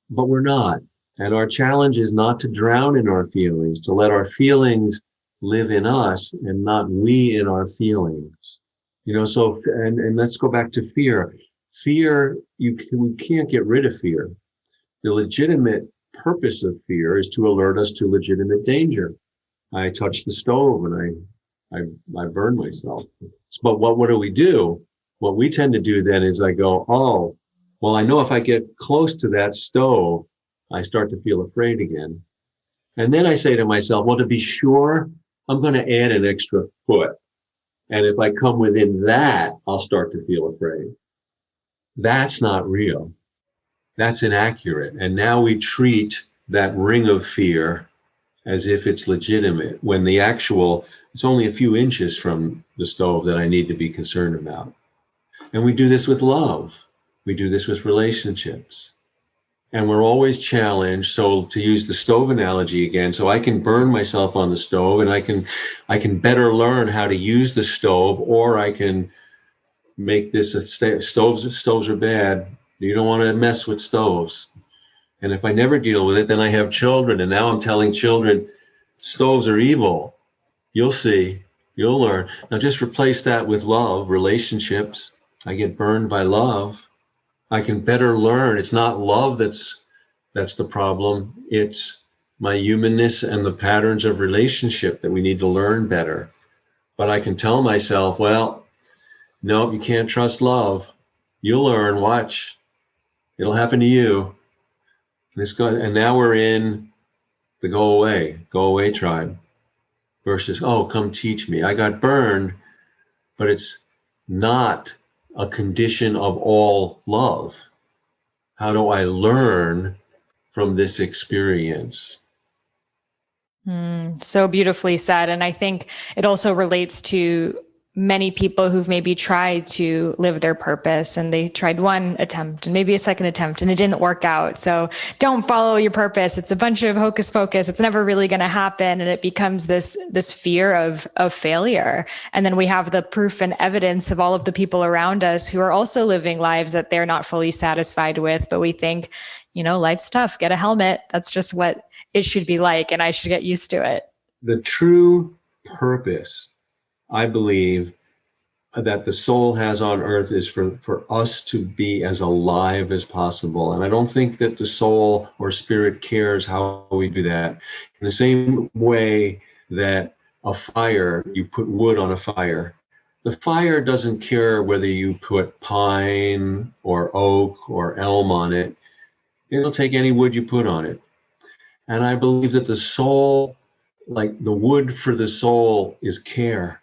but we're not. And our challenge is not to drown in our feelings, to let our feelings live in us and not we in our feelings. So, and let's go back to fear. Fear, we can't get rid of fear. The legitimate purpose of fear is to alert us to legitimate danger. I touched the stove and I burned myself. But what do we do? What we tend to do then is I go, oh, well, I know if I get close to that stove, I start to feel afraid again. And then I say to myself, well, to be sure, I'm going to add an extra foot. And if I come within that, I'll start to feel afraid. That's not real. That's inaccurate. And now we treat that ring of fear as if it's legitimate when it's only a few inches from the stove that I need to be concerned about. And we do this with love. We do this with relationships. And we're always challenged. So to use the stove analogy again, so I can burn myself on the stove and I can better learn how to use the stove, or I can make this stoves are bad. You don't want to mess with stoves. And if I never deal with it, then I have children. And now I'm telling children, stoves are evil. You'll see, you'll learn. Now just replace that with love, relationships. I get burned by love. I can better learn. It's not love that's the problem. It's my humanness and the patterns of relationship that we need to learn better. But I can tell myself, well, no, you can't trust love. You'll learn, watch. It'll happen to you. And now we're in the go away tribe versus, oh, come teach me. I got burned, but it's not a condition of all love. How do I learn from this experience? So beautifully said. And I think it also relates to many people who've maybe tried to live their purpose, and they tried one attempt and maybe a second attempt and it didn't work out. So don't follow your purpose. It's a bunch of hocus pocus. It's never really going to happen. And it becomes this fear of failure. And then we have the proof and evidence of all of the people around us who are also living lives that they're not fully satisfied with. But we think, life's tough. Get a helmet. That's just what it should be like. And I should get used to it. The true purpose, I believe, that the soul has on earth is for us to be as alive as possible. And I don't think that the soul or spirit cares how we do that. In the same way that a fire, you put wood on a fire, the fire doesn't care whether you put pine or oak or elm on it. It'll take any wood you put on it. And I believe that the soul, like the wood for the soul, is care.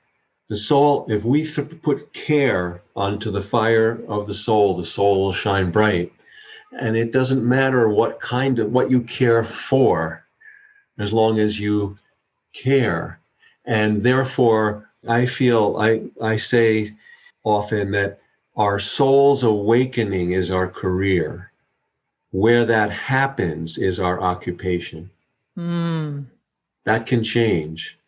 The soul, if we put care onto the fire of the soul will shine bright. And it doesn't matter what you care for, as long as you care. And therefore, I feel, I say often that our soul's awakening is our career. Where that happens is our occupation. That can change.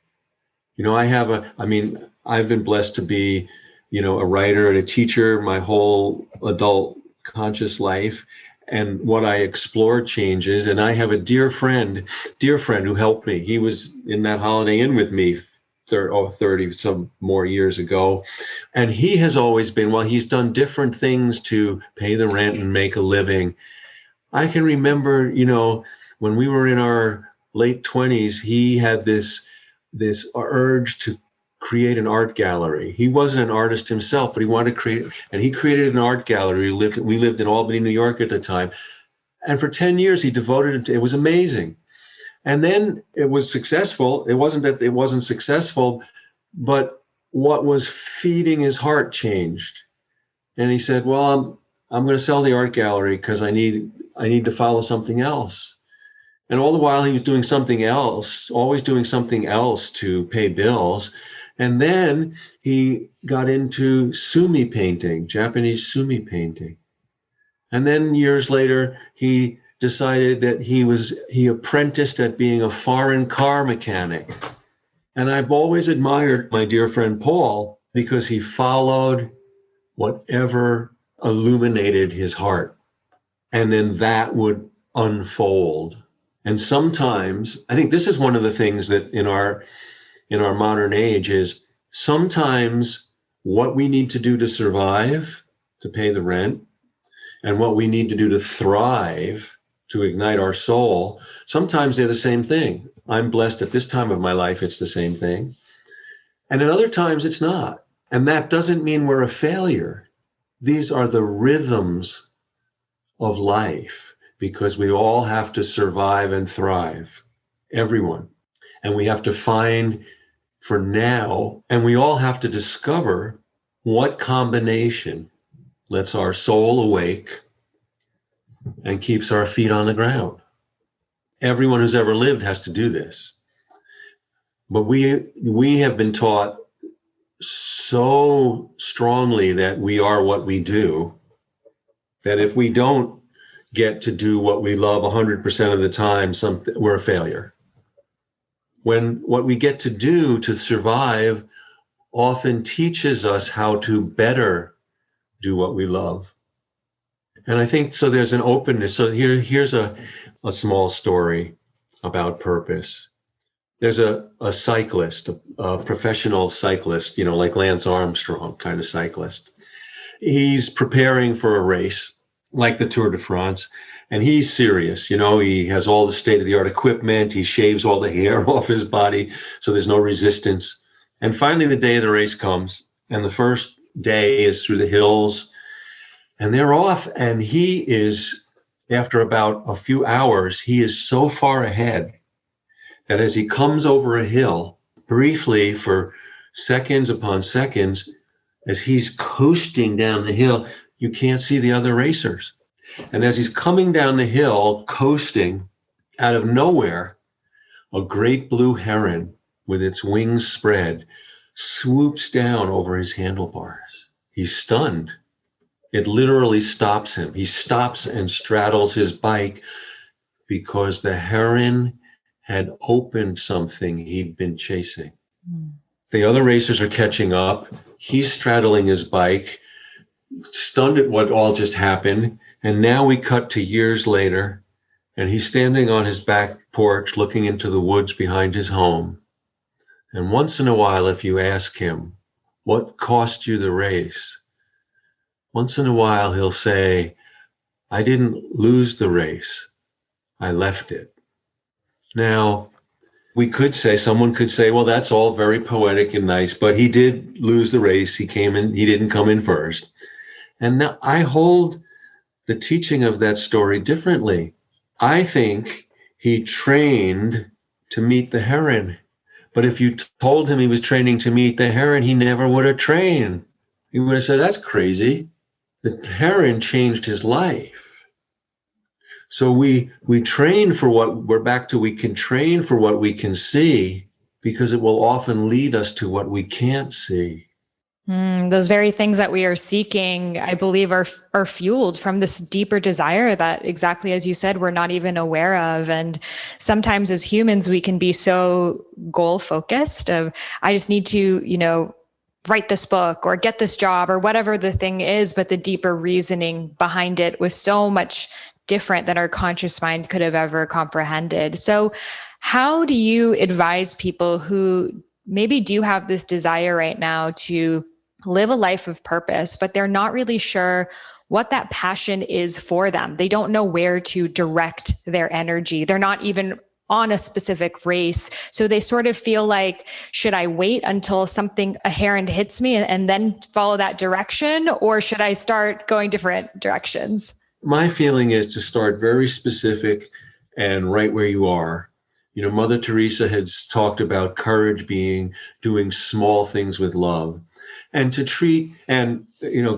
I've been blessed to be, a writer and a teacher my whole adult conscious life. And what I explore changes. And I have a dear friend who helped me. He was in that Holiday Inn with me 30 some more years ago. And he has always been, while he's done different things to pay the rent and make a living. I can remember, when we were in our late 20s, he had this urge to create an art gallery. He wasn't an artist himself, but he wanted to create, and he created an art gallery. We lived in Albany, New York at the time. And for 10 years, he devoted it to, it was amazing. And then it was successful. It wasn't that it wasn't successful, but what was feeding his heart changed. And he said, well, I'm going to sell the art gallery because I need to follow something else. And all the while he was doing something else, always doing something else to pay bills. And then he got into sumi painting, Japanese sumi painting. And then years later, he decided that he apprenticed at being a foreign car mechanic. And I've always admired my dear friend Paul because he followed whatever illuminated his heart. And then that would unfold. And sometimes, I think this is one of the things that in our modern age is sometimes what we need to do to survive, to pay the rent, and what we need to do to thrive, to ignite our soul, sometimes they're the same thing. I'm blessed at this time of my life, it's the same thing. And at other times it's not. And that doesn't mean we're a failure. These are the rhythms of life, because we all have to survive and thrive, everyone. And we have to find for now. And we all have to discover what combination lets our soul awake and keeps our feet on the ground. Everyone who's ever lived has to do this. But we have been taught so strongly that we are what we do, that if we don't get to do what we love 100% of the time, we're a failure. When what we get to do to survive often teaches us how to better do what we love. And I think so there's an openness. So here's a small story about purpose. There's a cyclist, a professional cyclist, like Lance Armstrong kind of cyclist. He's preparing for a race like the Tour de France, and he's serious. He has all the state-of-the-art equipment. He shaves all the hair off his body so there's no resistance. And finally, the day of the race comes, and the first day is through the hills, and they're off, and he is, after about a few hours, he is so far ahead that as he comes over a hill, briefly for seconds upon seconds, as he's coasting down the hill, you can't see the other racers. And as he's coming down the hill, coasting, out of nowhere, a great blue heron with its wings spread swoops down over his handlebars. He's stunned. It literally stops him. He stops and straddles his bike because the heron had opened something he'd been chasing. The other racers are catching up. He's straddling his bike, stunned at what all just happened. And now we cut to years later, and he's standing on his back porch looking into the woods behind his home. And once in a while, if you ask him, what cost you the race? Once in a while, he'll say, I didn't lose the race. I left it. Now, someone could say, well, that's all very poetic and nice, but he did lose the race. He didn't come in first. And now I hold the teaching of that story differently. I think he trained to meet the heron. But if you told him he was training to meet the heron, he never would have trained. He would have said, that's crazy. The heron changed his life. So we train for we can train for what we can see, because it will often lead us to what we can't see. Those very things that we are seeking, I believe, are fueled from this deeper desire that, exactly as you said, we're not even aware of. And sometimes as humans, we can be so goal focused of, I just need to, write this book or get this job or whatever the thing is. But the deeper reasoning behind it was so much different than our conscious mind could have ever comprehended. So how do you advise people who maybe do have this desire right now to live a life of purpose, but they're not really sure what that passion is for them? They don't know where to direct their energy. They're not even on a specific race. So they sort of feel like, should I wait until a heron hits me and then follow that direction? Or should I start going different directions? My feeling is to start very specific and right where you are. Mother Teresa has talked about courage being doing small things with love. And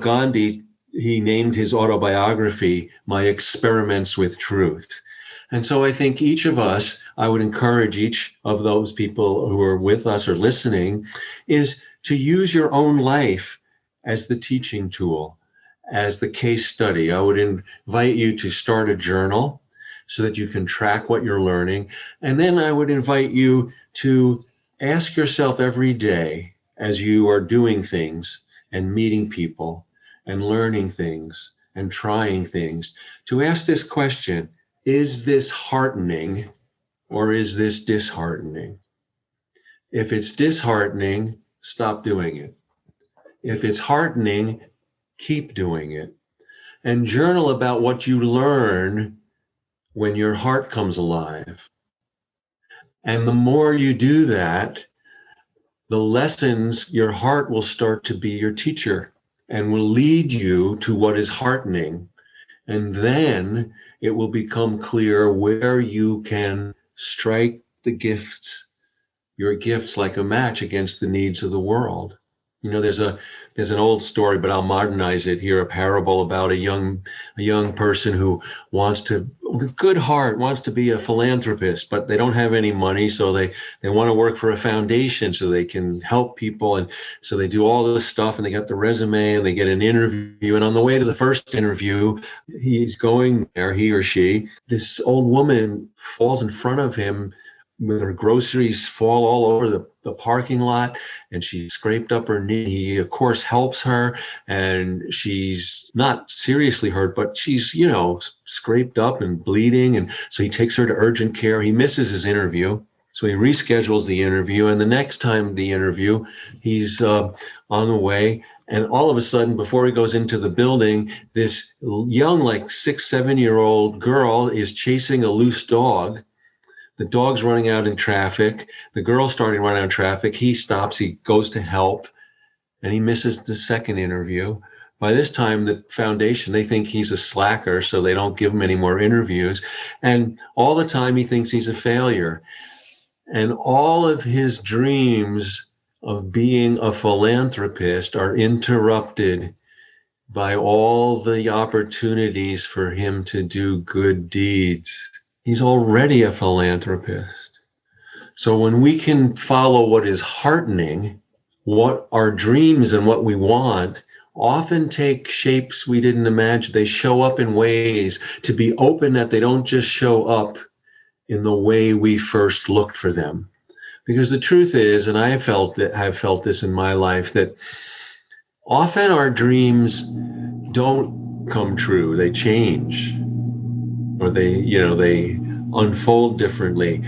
Gandhi, he named his autobiography, My Experiments with Truth. And so I think each of us, I would encourage each of those people who are with us or listening, is to use your own life as the teaching tool, as the case study. I would invite you to start a journal so that you can track what you're learning. And then I would invite you to ask yourself every day, as you are doing things and meeting people and learning things and trying things, to ask this question: is this heartening or is this disheartening? If it's disheartening, stop doing it. If it's heartening, keep doing it. And journal about what you learn when your heart comes alive. And the more you do that, the lessons, your heart will start to be your teacher and will lead you to what is heartening. And then it will become clear where you can strike the gifts your gifts like a match against the needs of the world. There's an old story, but I'll modernize it here, a parable about a young person who with good heart, wants to be a philanthropist, but they don't have any money, so they want to work for a foundation so they can help people. And so they do all this stuff, and they got the resume, and they get an interview. And on the way to the first interview, he's going there, he or she, this old woman falls in front of him with her groceries, fall all over the parking lot, and she scraped up her knee. He, of course, helps her, and she's not seriously hurt, but she's, scraped up and bleeding. And so he takes her to urgent care. He misses his interview. So he reschedules the interview. And the next time the interview, he's on the way. And all of a sudden, before he goes into the building, this young, like 6-7-year-old girl is chasing a loose dog. The dog's running out in traffic. The girl's starting to run out in traffic. He stops. He goes to help, and he misses the second interview. By this time, the foundation, they think he's a slacker, so they don't give him any more interviews. And all the time, he thinks he's a failure. And all of his dreams of being a philanthropist are interrupted by all the opportunities for him to do good deeds. He's already a philanthropist. So when we can follow what is heartening, what our dreams and what we want often take shapes we didn't imagine. They show up in ways to be open that they don't just show up in the way we first looked for them. Because the truth is, and I've felt this in my life, that often our dreams don't come true. They change, or they unfold differently.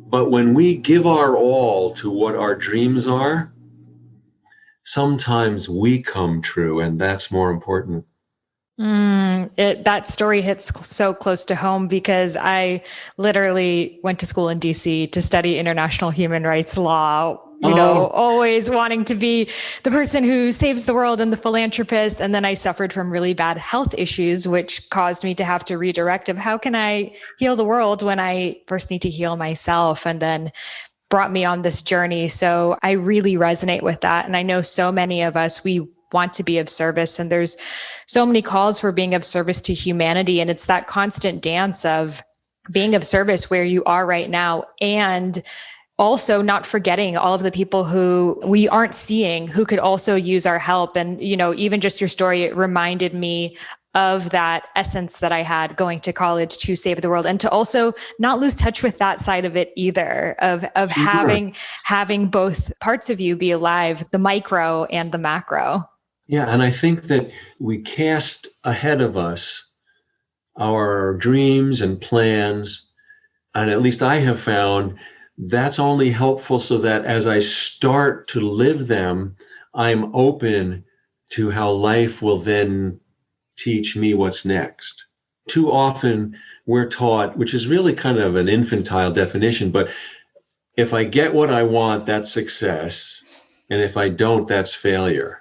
But when we give our all to what our dreams are, sometimes we come true, and that's more important. That story hits so close to home because I literally went to school in DC to study international human rights law, always wanting to be the person who saves the world and the philanthropist. And then I suffered from really bad health issues, which caused me to have to redirect of how can I heal the world when I first need to heal myself, and then brought me on this journey. So I really resonate with that. And I know so many of us, we want to be of service, and there's so many calls for being of service to humanity. And it's that constant dance of being of service where you are right now, and also not forgetting all of the people who we aren't seeing who could also use our help. And, even just your story, it reminded me of that essence that I had going to college to save the world, and to also not lose touch with that side of it either, of Sure. having both parts of you be alive, the micro and the macro. Yeah, and I think that we cast ahead of us our dreams and plans, and at least I have found that's only helpful so that as I start to live them, I'm open to how life will then teach me what's next. Too often we're taught, which is really kind of an infantile definition, but if I get what I want, that's success. And if I don't, that's failure.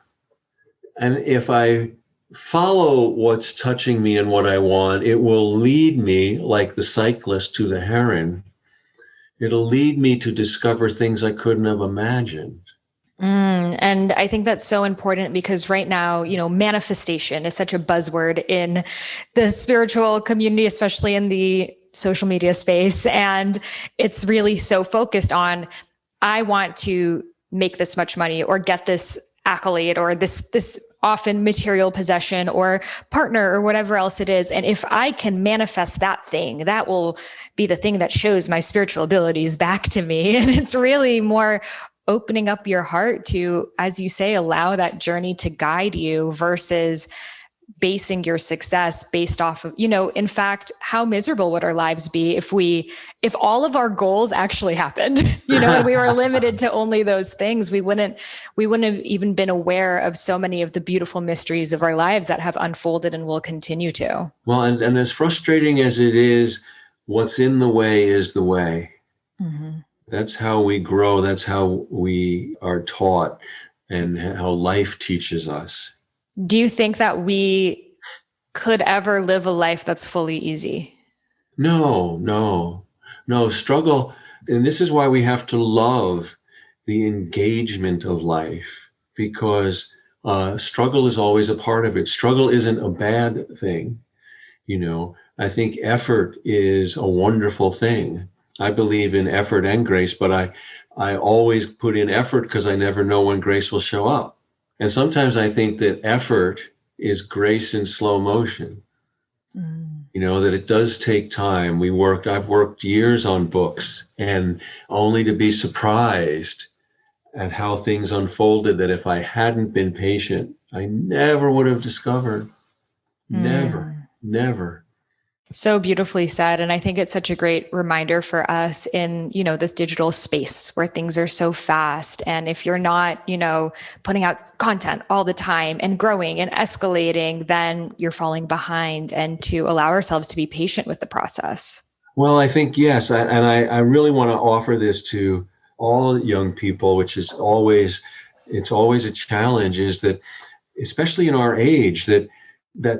And if I follow what's touching me and what I want, it will lead me, like the cyclist to the herein. It'll lead me to discover things I couldn't have imagined. And I think that's so important because right now, manifestation is such a buzzword in the spiritual community, especially in the social media space. And it's really so focused on, I want to make this much money or get this accolade or this often material possession or partner or whatever else it is. And if I can manifest that thing, that will be the thing that shows my spiritual abilities back to me. And it's really more opening up your heart to, as you say, allow that journey to guide you versus basing your success based off of, in fact, how miserable would our lives be if all of our goals actually happened, and we were limited to only those things. We wouldn't have even been aware of so many of the beautiful mysteries of our lives that have unfolded and will continue to. Well, and as frustrating as it is, what's in the way is the way. Mm-hmm. That's how we grow. That's how we are taught and how life teaches us. Do you think that we could ever live a life that's fully easy? No. Struggle And this is why we have to love the engagement of life, because struggle is always a part of it. Struggle isn't a bad thing. I think effort is a wonderful thing. I believe in effort and grace, but I always put in effort because I never know when grace will show up. And sometimes I think that effort is grace in slow motion. That it does take time. I've worked years on books, and only to be surprised at how things unfolded that if I hadn't been patient, I never would have discovered. Never. So beautifully said. And I think it's such a great reminder for us in, this digital space where things are so fast. And if you're not, putting out content all the time and growing and escalating, then you're falling behind, and to allow ourselves to be patient with the process. Well, I think, yes. I really want to offer this to all young people, which is it's always a challenge, is that, especially in our age, that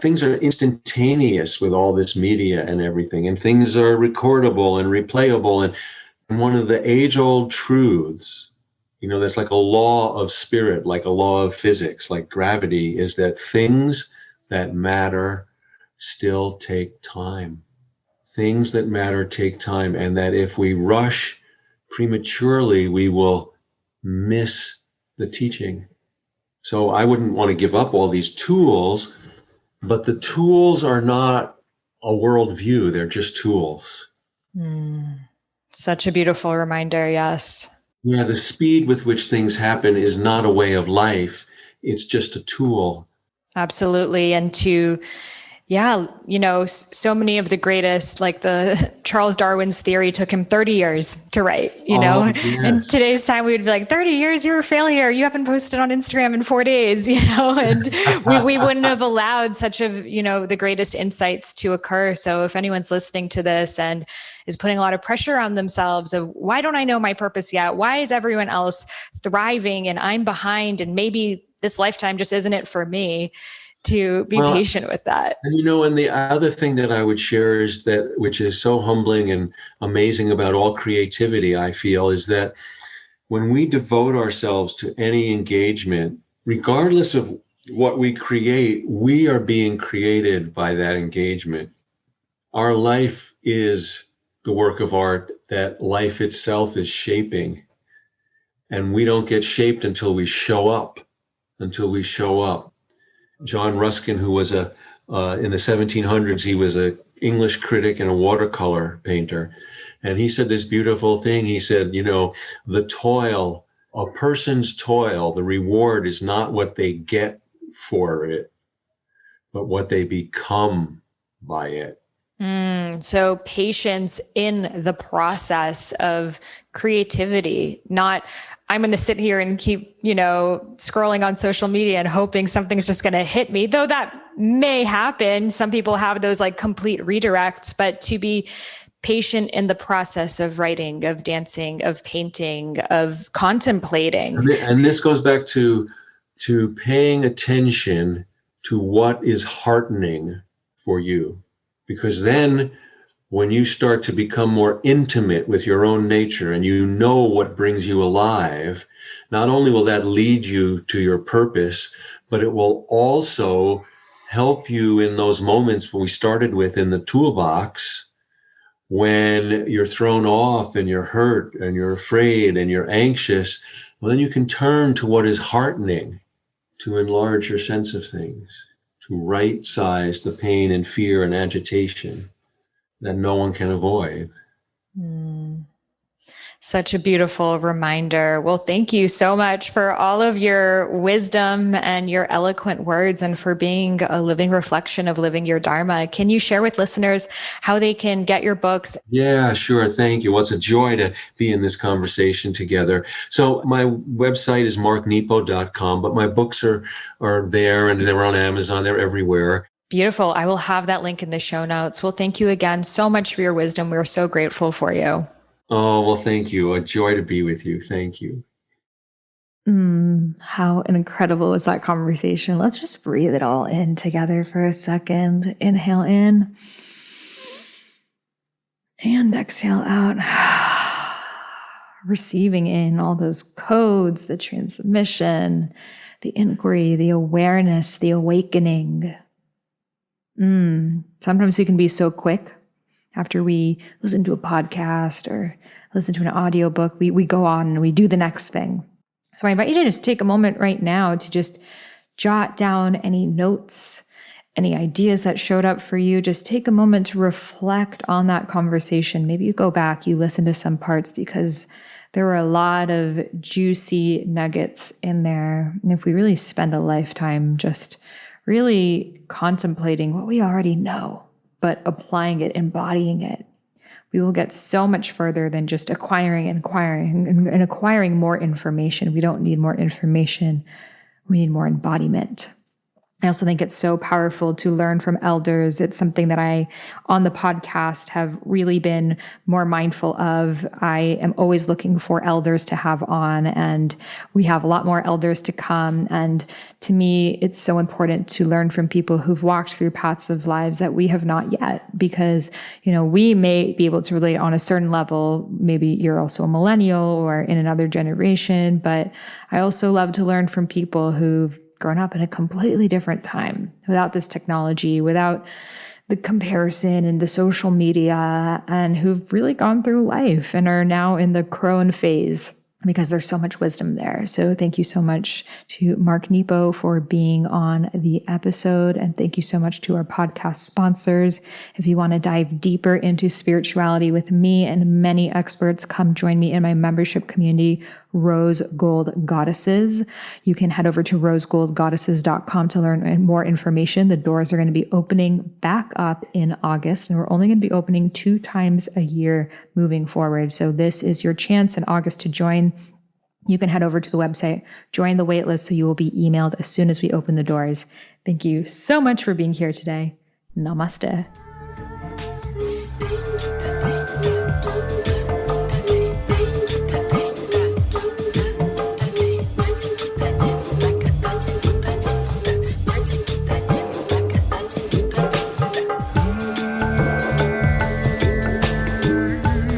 things are instantaneous with all this media and everything, and things are recordable and replayable. And one of the age-old truths, that's like a law of spirit, like a law of physics, like gravity, is that things that matter still take time. Things that matter take time, and that if we rush prematurely, we will miss the teaching. So I wouldn't want to give up all these tools, but the tools are not a worldview. They're just tools. Such a beautiful reminder. Yes. Yeah, the speed with which things happen is not a way of life. It's just a tool. Absolutely. And so many of the greatest, like the Charles Darwin's theory took him 30 years to write, Yes. In today's time, we would be like, 30 years, you're a failure. You haven't posted on Instagram in 4 days, and we wouldn't have allowed such the greatest insights to occur. So if anyone's listening to this and is putting a lot of pressure on themselves of, why don't I know my purpose yet? Why is everyone else thriving and I'm behind, and maybe this lifetime just isn't it for me? To be patient with that. And the other thing that I would share is that, which is so humbling and amazing about all creativity, I feel, is that when we devote ourselves to any engagement, regardless of what we create, we are being created by that engagement. Our life is the work of art that life itself is shaping. And we don't get shaped until we show up. John Ruskin, who was in the 1700s, he was an English critic and a watercolor painter. And he said this beautiful thing. He said, a person's toil, the reward is not what they get for it, but what they become by it. So patience in the process of creativity, not I'm going to sit here and keep, scrolling on social media and hoping something's just going to hit me, though that may happen. Some people have those like complete redirects, but to be patient in the process of writing, of dancing, of painting, of contemplating. And this goes back to paying attention to what is heartening for you. Because then when you start to become more intimate with your own nature and you know what brings you alive, not only will that lead you to your purpose, but it will also help you in those moments we started with in the toolbox, when you're thrown off and you're hurt and you're afraid and you're anxious. Well, then you can turn to what is heartening to enlarge your sense of things, to right size the pain and fear and agitation that no one can avoid. Such a beautiful reminder. Well, thank you so much for all of your wisdom and your eloquent words, and for being a living reflection of living your Dharma. Can you share with listeners how they can get your books? Yeah, sure. Thank you. Well, it's a joy to be in this conversation together. So my website is marknepo.com, but my books are there, and they're on Amazon. They're everywhere. Beautiful. I will have that link in the show notes. Well, thank you again so much for your wisdom. We're so grateful for you. Oh, well, thank you. A joy to be with you. Thank you. How incredible was that conversation? Let's just breathe it all in together for a second. Inhale in and exhale out. receiving in all those codes, the transmission, the inquiry, the awareness, the awakening. Sometimes we can be so quick after we listen to a podcast or listen to an audiobook, we go on and we do the next thing. So I invite you to just take a moment right now to just jot down any notes, any ideas that showed up for you. Just take a moment to reflect on that conversation. Maybe you go back, you listen to some parts because there were a lot of juicy nuggets in there. And if we really spend a lifetime just really contemplating what we already know, but applying it, embodying it, we will get so much further than just acquiring and acquiring more information. We don't need more information. We need more embodiment. I also think it's so powerful to learn from elders. It's something that I, on the podcast, have really been more mindful of. I am always looking for elders to have on, and we have a lot more elders to come. And to me, it's so important to learn from people who've walked through paths of lives that we have not yet, because, we may be able to relate on a certain level. Maybe you're also a millennial or in another generation, but I also love to learn from people who've grown up in a completely different time, without this technology, without the comparison and the social media, and who've really gone through life and are now in the crone phase, because there's so much wisdom there. So thank you so much to Mark Nepo for being on the episode. And thank you so much to our podcast sponsors. If you want to dive deeper into spirituality with me and many experts, come join me in my membership community, Rose Gold Goddesses. You can head over to rosegoldgoddesses.com to learn more information. The doors are going to be opening back up in August, and we're only going to be opening 2 times a year moving forward. So this is your chance in August to join. You can head over to the website, join the waitlist, so you will be emailed as soon as we open the doors. Thank you so much for being here today. Namaste.